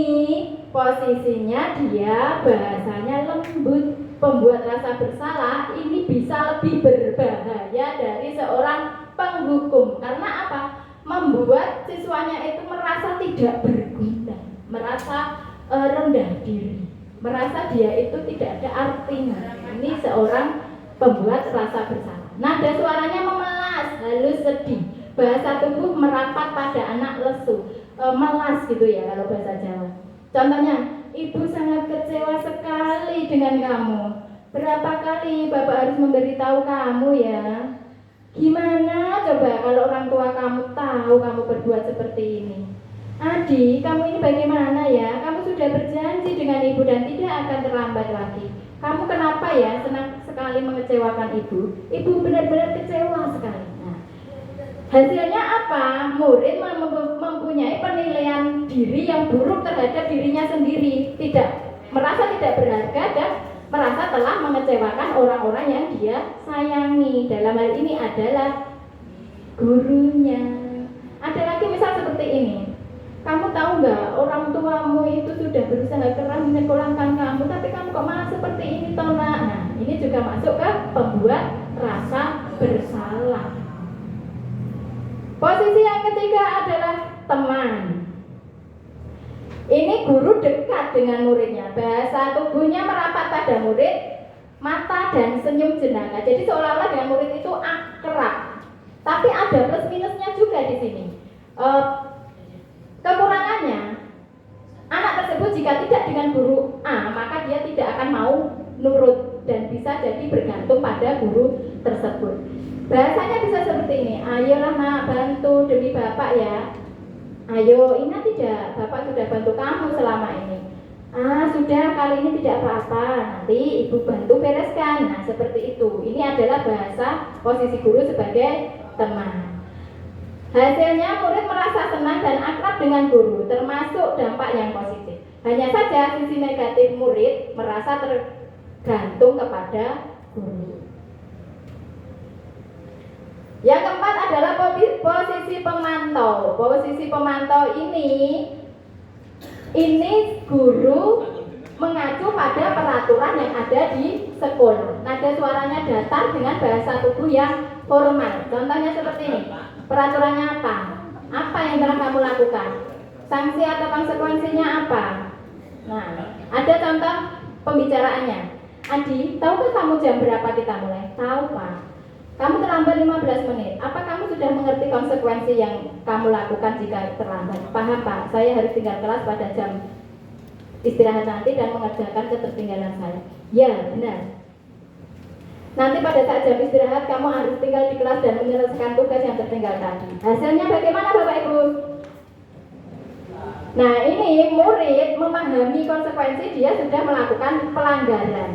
posisinya dia bahasanya lembut. Pembuat rasa bersalah ini bisa lebih berbahaya dari seorang penghukum. Karena apa? Membuat siswanya itu merasa tidak berguna, merasa rendah diri, merasa dia itu tidak ada artinya. Ini seorang pembuat rasa bersalah. Nada suaranya memelas, halus, sedih. Bahasa tubuh merapat pada anak lesu, melas gitu ya kalau bahasa Jawa. Contohnya, ibu sangat kecewa sekali dengan kamu. Berapa kali Bapak harus memberitahu kamu ya? Gimana coba kalau orang tua kamu tahu kamu berbuat seperti ini? Adi, kamu ini bagaimana ya? Kamu sudah berjanji dengan ibu dan tidak akan terlambat lagi. Kamu kenapa ya senang sekali mengecewakan ibu? Ibu benar-benar kecewa sekali. Nah, hasilnya apa? Murid mempunyai penilaian diri yang buruk terhadap dirinya sendiri, merasa tidak berharga dan merasa telah mengecewakan orang-orang yang dia sayangi. Dalam hal ini adalah gurunya. Ada lagi misal seperti ini. Kamu tahu nggak, orang tuamu itu sudah berusaha keras menyekolahkan kamu, tapi kamu kok malah seperti ini, toh nak? Nah, ini juga masuk ke pembuat rasa bersalah. Posisi yang ketiga adalah teman. Ini guru dekat dengan muridnya, bahasa tubuhnya merapat pada murid, mata dan senyum jenaka. Jadi seolah-olah dengan murid itu akrab. Tapi ada plus minusnya juga di sini. Kekurangannya, anak tersebut jika tidak dengan guru A, maka dia tidak akan mau nurut dan bisa jadi bergantung pada guru tersebut. Bahasanya bisa seperti ini: ayolah nak, bantu demi bapak ya. Ayo, ingat tidak, bapak sudah bantu kamu selama ini. Sudah, kali ini tidak apa-apa, nanti ibu bantu bereskan. Nah, seperti itu. Ini adalah bahasa posisi guru sebagai teman. Hasilnya murid merasa senang dan akrab dengan guru, termasuk dampak yang positif. Hanya saja sisi negatif, murid merasa tergantung kepada guru. Yang keempat adalah posisi pemantau. Posisi pemantau ini guru mengacu pada peraturan yang ada di sekolah. Nada suaranya datar dengan bahasa tubuh yang formal. Contohnya seperti ini. Peraturannya apa? Apa yang telah kamu lakukan? Sanksi atau konsekuensinya apa? Nah, ada contoh pembicaraannya. Adi, tahukah kamu jam berapa kita mulai? Tahu, Pak. Kamu terlambat 15 menit. Apa kamu sudah mengerti konsekuensi yang kamu lakukan jika terlambat? Paham, Pak. Saya harus tinggal kelas pada jam istirahat nanti dan mengerjakan ketertinggalan saya. Ya, benar. Nanti pada saat jam istirahat kamu harus tinggal di kelas dan menyelesaikan tugas yang tertinggal tadi. Hasilnya bagaimana, Bapak Ibu? Nah, ini murid memahami konsekuensi dia sudah melakukan pelanggaran.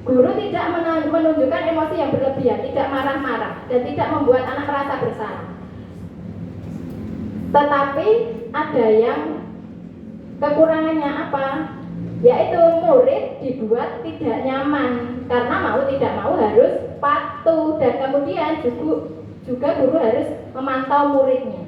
Guru tidak menunjukkan emosi yang berlebihan, tidak marah-marah, dan tidak membuat anak merasa bersalah. Tetapi ada yang kekurangannya apa? Yaitu murid dibuat tidak nyaman, karena mau tidak mau harus patuh, dan kemudian juga guru harus memantau muridnya.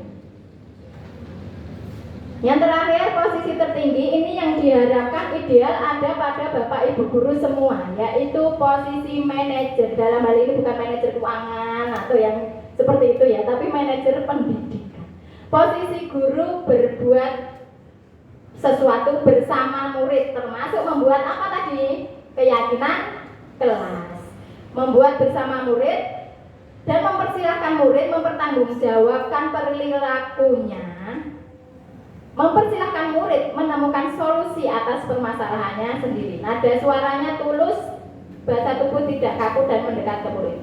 Yang terakhir, posisi tertinggi ini yang diharapkan ideal ada pada Bapak Ibu guru semua, yaitu posisi manajer. Dalam hal ini bukan manajer keuangan atau yang seperti itu ya, tapi manajer pendidikan. Posisi guru berbuat sesuatu bersama murid, termasuk membuat apa tadi? Keyakinan kelas. Membuat bersama murid dan mempersilahkan murid mempertanggungjawabkan perilakunya. Mempersilahkan murid menemukan solusi atas permasalahannya sendiri. Nada suaranya tulus, bahasa tubuh tidak kaku dan mendekat ke murid.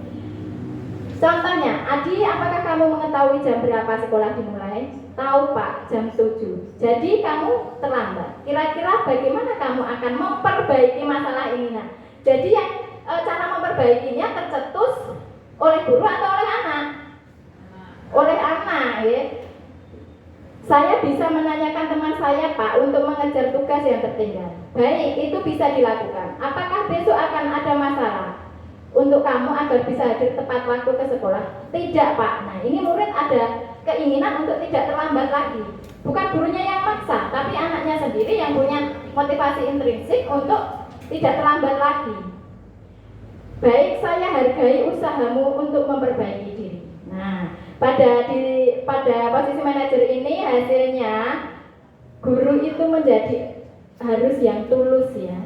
Contohnya, Adi, apakah kamu mengetahui jam berapa sekolah dimulai? Tahu, Pak, jam 7. Jadi kamu terlambat. Kira-kira bagaimana kamu akan memperbaiki masalah ini? Nah, jadi yang cara memperbaikinya tercetus oleh guru atau oleh anak? Oleh anak, ya. Saya bisa menanyakan teman saya, Pak, untuk mengejar tugas yang tertinggal. Baik, itu bisa dilakukan. Apakah besok akan ada masalah untuk kamu agar bisa hadir tepat waktu ke sekolah? Tidak, Pak. Nah, ini murid ada keinginan untuk tidak terlambat lagi. Bukan gurunya yang maksa, tapi anaknya sendiri yang punya motivasi intrinsik untuk tidak terlambat lagi. Baik, saya hargai usahamu untuk memperbaiki diri. Nah, pada posisi manajer ini hasilnya guru itu menjadi harus yang tulus ya,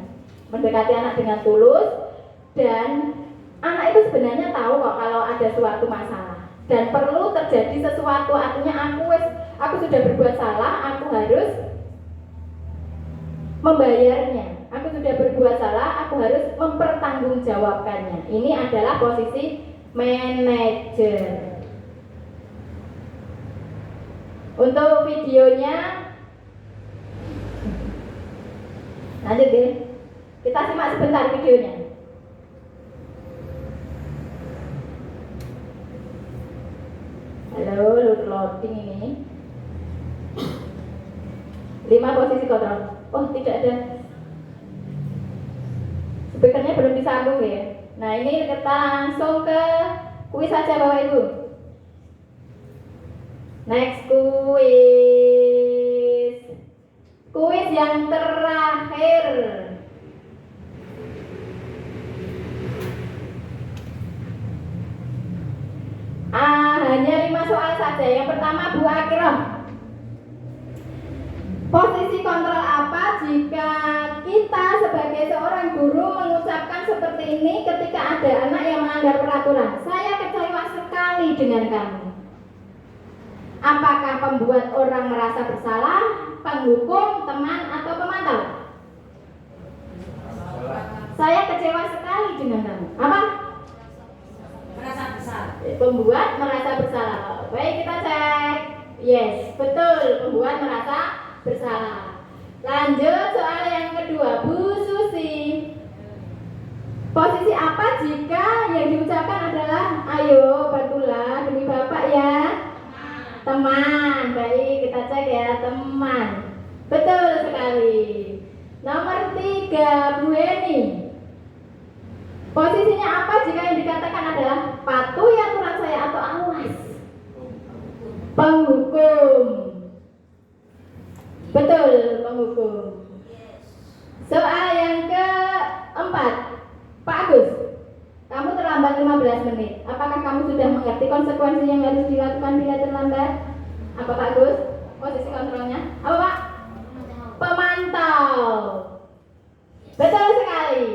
mendekati anak dengan tulus, dan anak itu sebenarnya tahu kok kalau ada suatu masalah dan perlu terjadi sesuatu. Artinya aku sudah berbuat salah, aku harus membayarnya. Aku sudah berbuat salah, aku harus mempertanggungjawabkannya. Ini adalah posisi manajer. Untuk videonya lanjut deh, kita simak sebentar videonya. Halo, loading ini. 5 posisi kontrol. Oh, tidak ada. Speakernya belum disambung ya. Nah, ini kita langsung ke kuis saja Bapak Ibu. Next kuis. Kuis yang terakhir. Hanya 5 soal saja. Yang pertama, Bu Akirah. Posisi kontrol apa jika kita sebagai seorang guru mengucapkan seperti ini ketika ada anak yang melanggar peraturan? Saya kecewa sekali dengan kamu. Apakah pembuat orang merasa bersalah, penghukum, teman, atau pemantau? Saya kecewa sekali dengan kamu. Apa? Merasa bersalah. Pembuat merasa bersalah. Baik, kita cek. Yes, betul. Pembuat merasa bersalah. Lanjut soal yang kedua, Bu Susi. Posisi apa jika yang diucapkan adalah ayo bantulah demi Bapak ya? Teman. Baik, kita cek ya, teman. Betul sekali. Nomor 3, Bu Eni. Posisinya apa jika yang dikatakan adalah patuhi aturan saya atau awas? Penghukum. Betul, penghukum. Soal yang keempat, Pak Agus, kamu terlambat 15 menit. Apakah kamu sudah mengerti konsekuensi yang harus dilakukan bila terlambat? Apa Pak Agus? Posisi kontrolnya? Apa Pak? Pemantau. Betul sekali.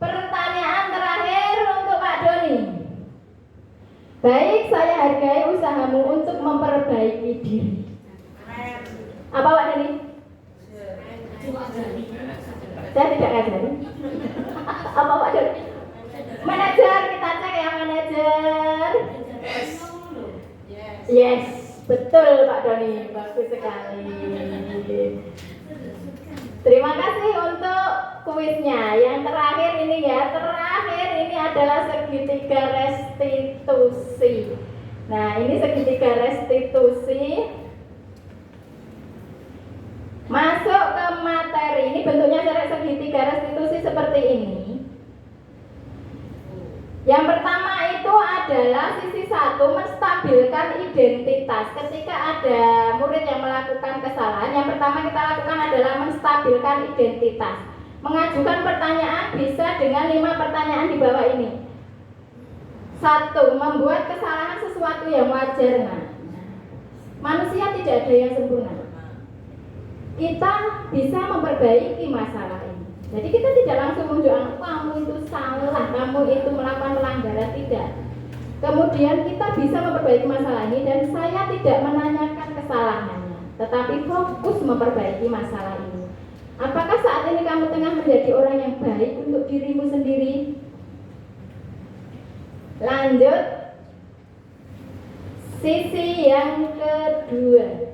Pertanyaan terakhir untuk Pak Doni. Baik, saya hargai usahamu untuk memperbaiki diri. Apa Pak Doni? Saya tidak ngajari. Apa Pak Doni? Manajer, kita cek ya manajer. Yes, betul Pak Doni, bagus sekali. Terima kasih untuk kuisnya. Yang terakhir ini ya, terakhir ini adalah segitiga restitusi. Nah, ini segitiga restitusi. Masuk ke materi. Ini bentuknya segitiga restitusi seperti ini. Yang pertama itu adalah sisi satu, menstabilkan identitas. Ketika ada murid yang melakukan kesalahan, yang pertama kita lakukan adalah menstabilkan identitas. Mengajukan pertanyaan bisa dengan 5 pertanyaan di bawah ini. 1. Membuat kesalahan sesuatu yang wajar. Nah, manusia tidak ada yang sempurna. Kita bisa memperbaiki masalah ini. Jadi kita tidak langsung menunjukkan kamu itu salah, kamu itu melakukan pelanggaran, tidak. Kemudian kita bisa memperbaiki masalah ini dan saya tidak menanyakan kesalahannya, tetapi fokus memperbaiki masalah ini. Apakah saat ini kamu tengah menjadi orang yang baik untuk dirimu sendiri? Lanjut. Sisi yang kedua,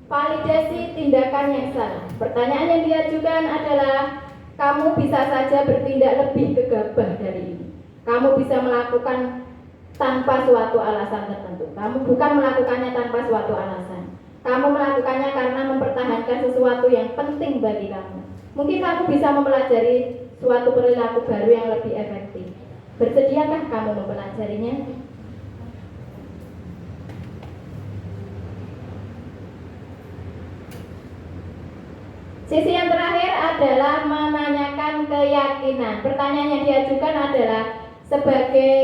validasi tindakan yang salah. Pertanyaan yang diajukan adalah, kamu bisa saja bertindak lebih gegabah dari ini. Kamu bisa melakukan tanpa suatu alasan tertentu. Kamu bukan melakukannya tanpa suatu alasan. Kamu melakukannya karena mempertahankan sesuatu yang penting bagi kamu. Mungkin kamu bisa mempelajari suatu perilaku baru yang lebih efektif. Bersediakah kamu mempelajarinya? Sisi yang terakhir adalah menanyakan keyakinan. Pertanyaan yang diajukan adalah, sebagai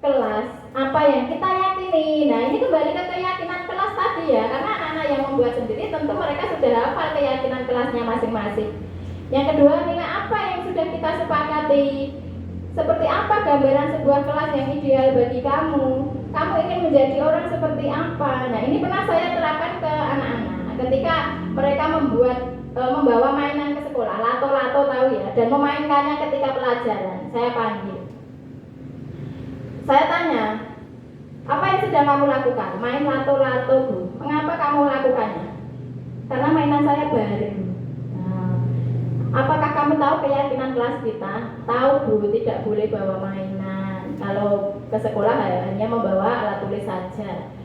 kelas, apa yang kita yakini? Nah, ini kembali ke keyakinan kelas tadi ya, karena anak-anak yang membuat sendiri tentu mereka sudah hafal keyakinan kelasnya masing-masing. Yang kedua, nilai apa yang sudah kita sepakati? Seperti apa gambaran sebuah kelas yang ideal bagi kamu? Kamu ingin menjadi orang seperti apa? Nah, ini pernah saya terapkan ke anak-anak ketika mereka membawa mainan ke sekolah, lato-lato tahu ya, dan memainkannya ketika pelajaran. Saya panggil, saya tanya, apa yang sedang kamu lakukan? Main lato-lato, Bu. Mengapa kamu melakukannya? Karena mainan saya baru. Nah, apakah kamu tahu keyakinan kelas kita? Tahu, Bu, tidak boleh bawa mainan. Kalau ke sekolah hanya membawa alat tulis saja.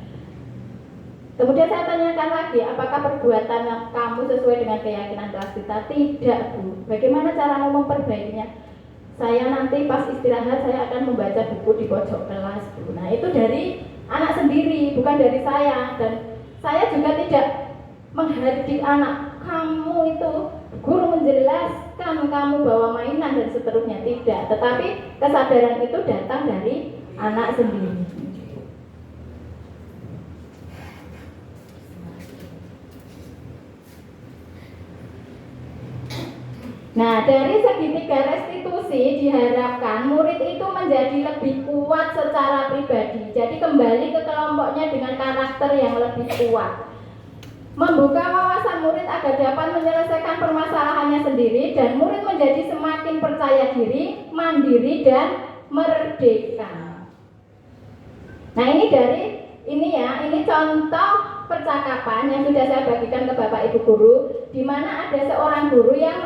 Kemudian saya tanyakan lagi, apakah perbuatan kamu sesuai dengan keyakinan kelas kita? Tidak, Bu. Bagaimana caramu memperbaikinya? Saya nanti pas istirahat saya akan membaca buku di pojok kelas, Bu. Nah, itu dari anak sendiri, bukan dari saya. Dan saya juga tidak menghardik anak, kamu itu guru menjelaskan kamu bawa mainan dan seterusnya, tidak. Tetapi kesadaran itu datang dari anak sendiri. Nah, dari segitiga restitusi diharapkan murid itu menjadi lebih kuat secara pribadi. Jadi kembali ke kelompoknya dengan karakter yang lebih kuat. Membuka wawasan murid agar dapat menyelesaikan permasalahannya sendiri dan murid menjadi semakin percaya diri, mandiri dan merdeka. Nah, ini contoh percakapan yang sudah saya bagikan ke Bapak Ibu guru, di mana ada seorang guru yang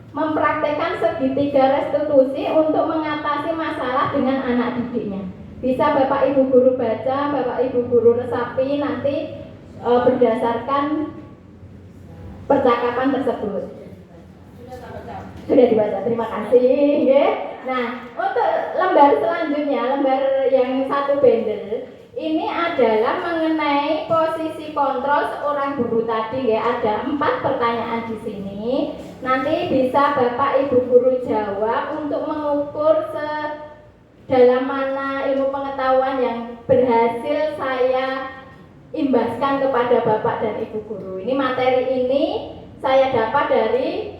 mempraktekkan segitiga restitusi untuk mengatasi masalah dengan anak didiknya. Bisa Bapak Ibu guru baca, Bapak Ibu guru resapi nanti berdasarkan percakapan tersebut. Sudah dibaca, terima kasih. Nah, untuk lembar selanjutnya, lembar yang satu bundle, ini adalah mengenai posisi kontrol seorang guru tadi ya. Ada 4 pertanyaan di sini. Nanti bisa Bapak Ibu guru jawab untuk mengukur sedalam mana ilmu pengetahuan yang berhasil saya imbaskan kepada Bapak dan Ibu guru. Ini materi ini saya dapat dari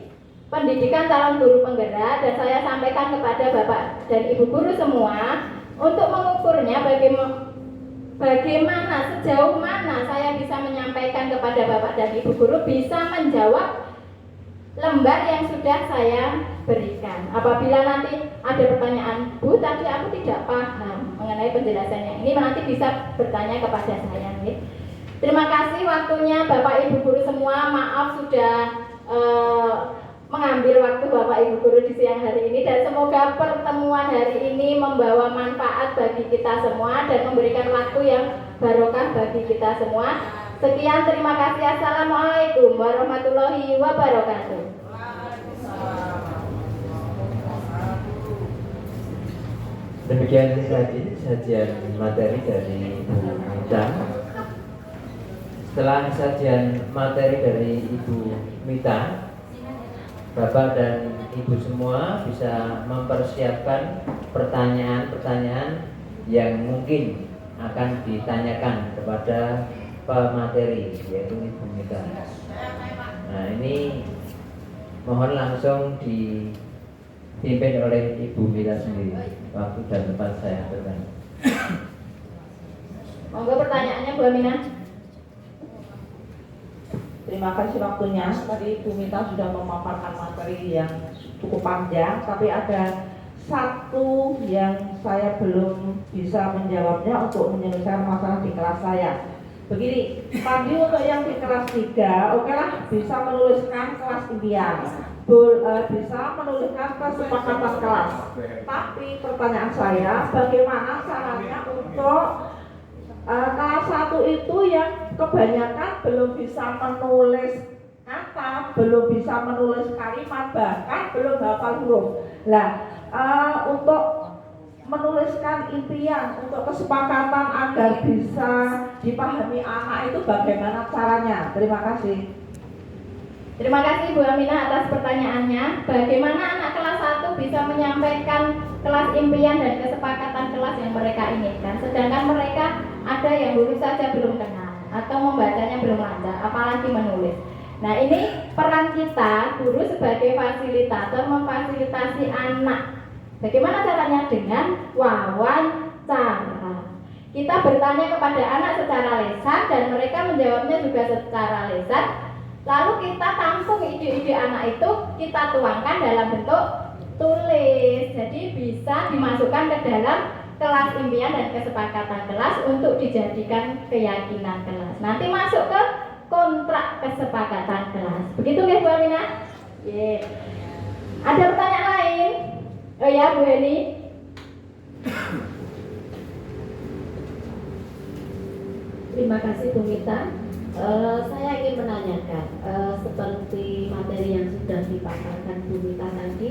pendidikan calon guru penggerak dan saya sampaikan kepada Bapak dan Ibu guru semua untuk mengukurnya bagaimana sejauh mana saya bisa menyampaikan kepada Bapak dan Ibu guru bisa menjawab lembar yang sudah saya berikan. Apabila nanti ada pertanyaan, Bu, tadi aku tidak paham mengenai penjelasannya ini, nanti bisa bertanya kepada saya. Terima kasih waktunya Bapak Ibu guru semua. Maaf sudah mengambil waktu Bapak Ibu guru di siang hari ini, dan semoga pertemuan hari ini membawa manfaat bagi kita semua dan memberikan waktu yang barokah bagi kita semua. Sekian, terima kasih. Assalamualaikum warahmatullahi wabarakatuh. Demikian tadi sajian materi dari Ibu Mita. Setelah sajian materi dari Ibu Mita, Bapak dan Ibu semua bisa mempersiapkan pertanyaan-pertanyaan yang mungkin akan ditanyakan kepada pemateri, yaitu Ibu Mita. Nah, ini mohon langsung dipimpin oleh Ibu Mita sendiri. Waktu dan tempat saya bertanya. Monggo pertanyaannya Bu Aminah. Terima kasih waktunya. Tadi Bu Mita sudah memaparkan materi yang cukup panjang, tapi ada satu yang saya belum bisa menjawabnya untuk menyelesaikan masalah di kelas saya. Begini, tadi untuk yang di kelas 3, oke lah, bisa menuliskan kelas impian, bisa menuliskan kesepakatan kelas. Tapi pertanyaan saya, bagaimana caranya untuk kelas 1 itu yang kebanyakan belum bisa menulis kata, belum bisa menulis kalimat, bahkan belum hafal huruf. Nah, untuk menuliskan impian, untuk kesepakatan agar bisa dipahami anak itu bagaimana caranya? Terima kasih. Terima kasih Bu Aminah atas pertanyaannya. Bagaimana anak kelas 1 bisa menyampaikan kelas impian dan kesepakatan kelas yang mereka inginkan, sedangkan mereka ada yang baru saja belum kenal atau membacanya belum lancar, apalagi menulis. Nah, ini peran kita guru sebagai fasilitator memfasilitasi anak. Bagaimana caranya? Dengan wawancara. Kita bertanya kepada anak secara lisan dan mereka menjawabnya juga secara lisan. Lalu kita tampung ide-ide anak itu, kita tuangkan dalam bentuk tulis. Jadi bisa dimasukkan ke dalam kelas impian dan kesepakatan kelas untuk dijadikan keyakinan kelas. Nanti masuk ke kontrak kesepakatan kelas. Begitu ya Bu Aminah? Yeah. Ada pertanyaan lain? Oh ya Bu Eni. Terima kasih Bu Mita. Saya ingin menanyakan seperti materi yang sudah dipaparkan Bu Mita tadi,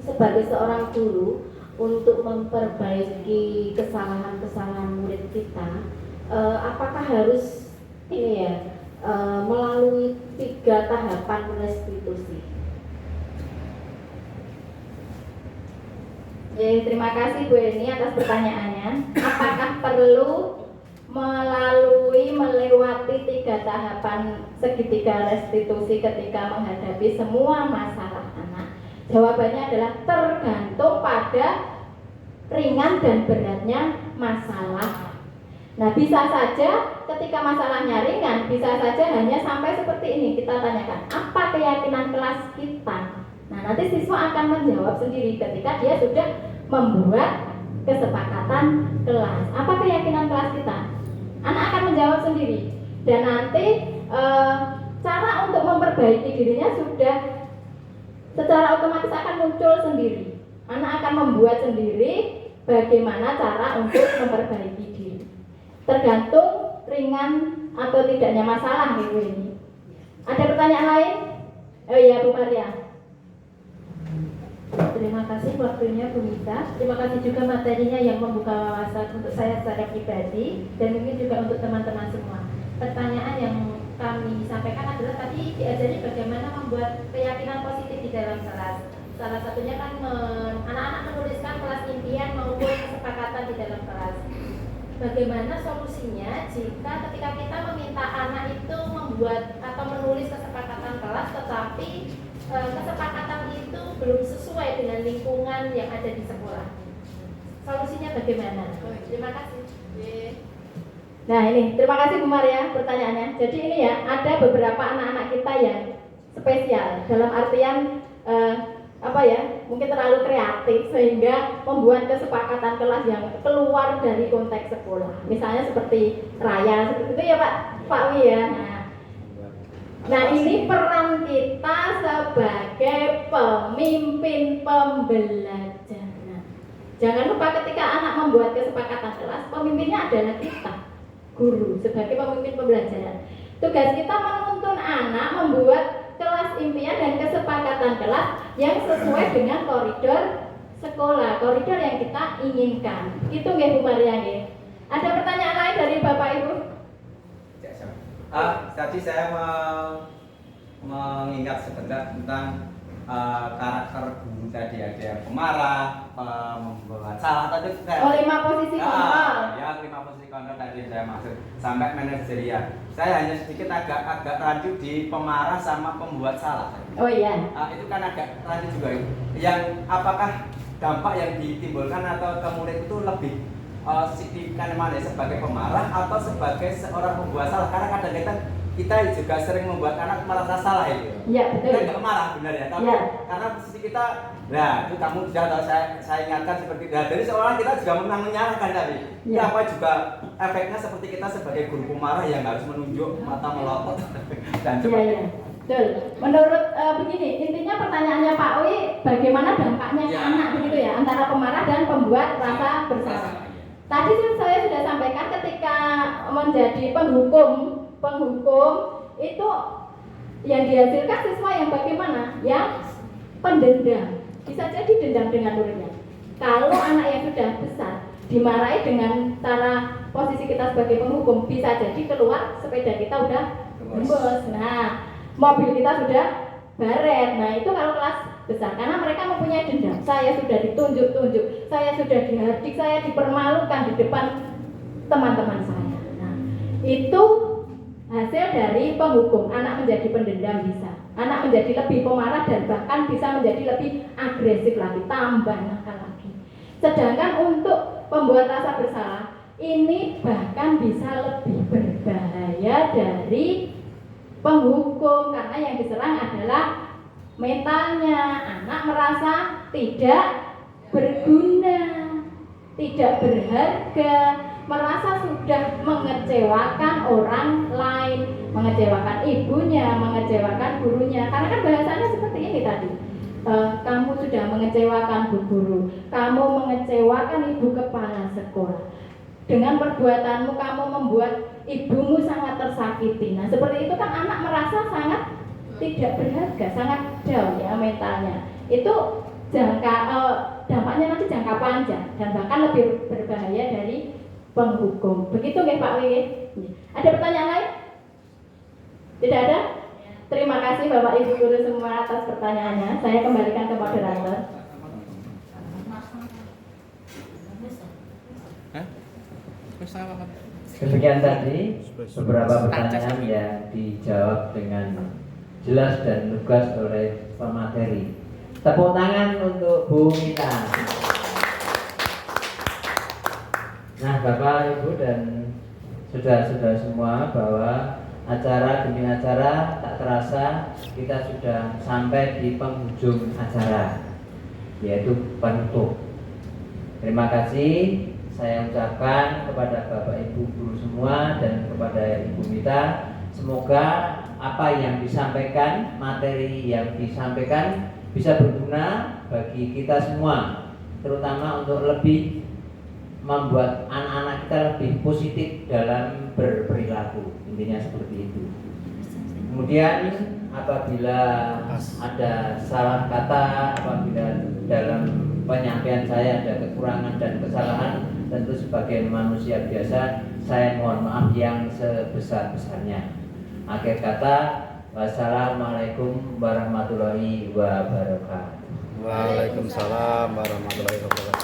sebagai seorang guru untuk memperbaiki kesalahan-kesalahan murid kita, apakah harus ini ya melalui 3 tahapan restitusi? Terima kasih Bu Eni atas pertanyaannya. Apakah perlu melewati 3 tahapan segitiga restitusi ketika menghadapi semua masalah anak? Jawabannya adalah tergantung pada ringan dan beratnya masalah. Nah, bisa saja ketika masalahnya ringan, bisa saja hanya sampai seperti ini. Kita tanyakan, apa keyakinan kelas kita? Nah, nanti siswa akan menjawab sendiri ketika dia sudah membuat kesepakatan kesepakatan kelas. Apa keyakinan kelas kita? Anak akan menjawab sendiri. Dan nanti cara untuk memperbaiki dirinya sudah secara otomatis akan muncul sendiri. Anak akan membuat sendiri bagaimana cara untuk memperbaiki diri. Tergantung ringan atau tidaknya masalah gitu ini. Ada pertanyaan lain? Oh iya Bu Maria. Terima kasih waktunya Bu Mita. Terima kasih juga materinya yang membuka wawasan untuk saya secara pribadi dan mungkin juga untuk teman-teman semua. Pertanyaan yang kami sampaikan adalah tadi diajari bagaimana membuat keyakinan positif di dalam kelas. Salah satunya kan anak-anak menuliskan kelas impian maupun kesepakatan di dalam kelas. Bagaimana solusinya jika ketika kita meminta anak itu membuat atau menulis kesepakatan kelas tetapi kesepakatan itu belum sesuai dengan lingkungan yang ada di sekolah. Solusinya bagaimana? Terima kasih. Nah ini, terima kasih Bu Maria pertanyaannya. Jadi ini ya, ada beberapa anak-anak kita yang spesial dalam artian mungkin terlalu kreatif sehingga membuat kesepakatan kelas yang keluar dari konteks sekolah. Misalnya seperti Raya, seperti itu ya Pak Wi ya. Nah ini peran kita sebagai pemimpin pembelajaran. Jangan lupa ketika anak membuat kesepakatan kelas, pemimpinnya adalah kita, guru, sebagai pemimpin pembelajaran. Tugas kita menuntun anak membuat kelas impian dan kesepakatan kelas yang sesuai dengan koridor sekolah, koridor yang kita inginkan. Itu nggih Bu Maria nggih. Ada pertanyaan lain dari Bapak Ibu? Tadi saya mengingat sebentar tentang karakter guru tadi, ada yang pemarah, membuat salah tadi. 5 posisi kontrol. Ya, 5 posisi kontrol tadi saya maksud. Sampai manajerial. Saya hanya sedikit agak rancu di pemarah sama pembuat salah. Oh iya. Itu kan agak rancu juga. Yang apakah dampak yang ditimbulkan atau ke murid itu lebih signifikan mana, sebagai pemarah atau sebagai seorang pembuat salah? Karena kadang-kadang kita juga sering membuat anak merasa salah itu. Iya betul. Kita nggak marah benar ya, tapi karena posisi kita, nah itu kamu sudah tahu, saya ingatkan seperti itu. Nah, dari seorang kita juga memang menyalahkan tadi. Apa juga efeknya seperti kita sebagai guru pemarah yang harus menunjuk mata melotot dan Iya. Betul. Menurut begini, intinya pertanyaannya Pak Wi, bagaimana dampaknya ke anak begitu ya, antara pemarah dan pembuat rasa bersalah. Tadi saya sudah sampaikan ketika menjadi penghukum itu yang dihasilkan siswa yang bagaimana? Yang pendendam. Bisa jadi dendam dengan muridnya. Kalau anak yang sudah besar dimarahi dengan cara posisi kita sebagai penghukum, bisa jadi keluar sepeda kita udah gembos. Nah, mobil kita sudah baret. Nah, itu kalau kelas besar, karena mereka mempunyai dendam. Saya sudah ditunjuk-tunjuk, saya sudah dihardik, saya dipermalukan di depan teman-teman saya. Nah, itu hasil dari penghukum. Anak menjadi pendendam bisa, anak menjadi lebih pemarah dan bahkan bisa menjadi lebih agresif lagi, tambah nakal lagi. Sedangkan untuk pembuat rasa bersalah, ini bahkan bisa lebih berbahaya dari penghukum, karena yang diserang adalah mentalnya. Anak merasa tidak berguna, tidak berharga, merasa sudah mengecewakan orang lain, mengecewakan ibunya, mengecewakan gurunya. Karena kan bahasanya seperti ini tadi, kamu sudah mengecewakan bu guru, kamu mengecewakan ibu kepala sekolah. Dengan perbuatanmu kamu membuat ibumu sangat tersakiti. Nah seperti itu kan anak merasa sangat tidak berharga, sangat down ya mentalnya. Itu dampaknya nanti jangka panjang dan bahkan lebih berbahaya dari penghukum. Begitu nggih Pak Wi? Ada pertanyaan lain? Tidak ada? Terima kasih Bapak Ibu guru semua atas pertanyaannya. Saya kembalikan ke moderator. Demikian tadi beberapa pertanyaan yang dijawab dengan jelas dan lugas oleh pemateri. Tepuk tangan untuk Bu Mita. Nah, Bapak, Ibu dan saudara-saudara semua, bahwa acara demi acara tak terasa kita sudah sampai di penghujung acara, yaitu penutup. Terima kasih. saya ucapkan kepada Bapak Ibu guru semua dan kepada Ibu Mita, semoga apa yang disampaikan, materi yang disampaikan bisa berguna bagi kita semua, terutama untuk lebih membuat anak-anak kita lebih positif dalam berperilaku. Intinya seperti itu. Kemudian apabila ada salah kata, apabila dalam penyampaian saya ada kekurangan dan kesalahan, tentu sebagai manusia biasa saya mohon maaf yang sebesar-besarnya. Akhir kata, wassalamualaikum warahmatullahi wabarakatuh. Waalaikumsalam warahmatullahi wabarakatuh.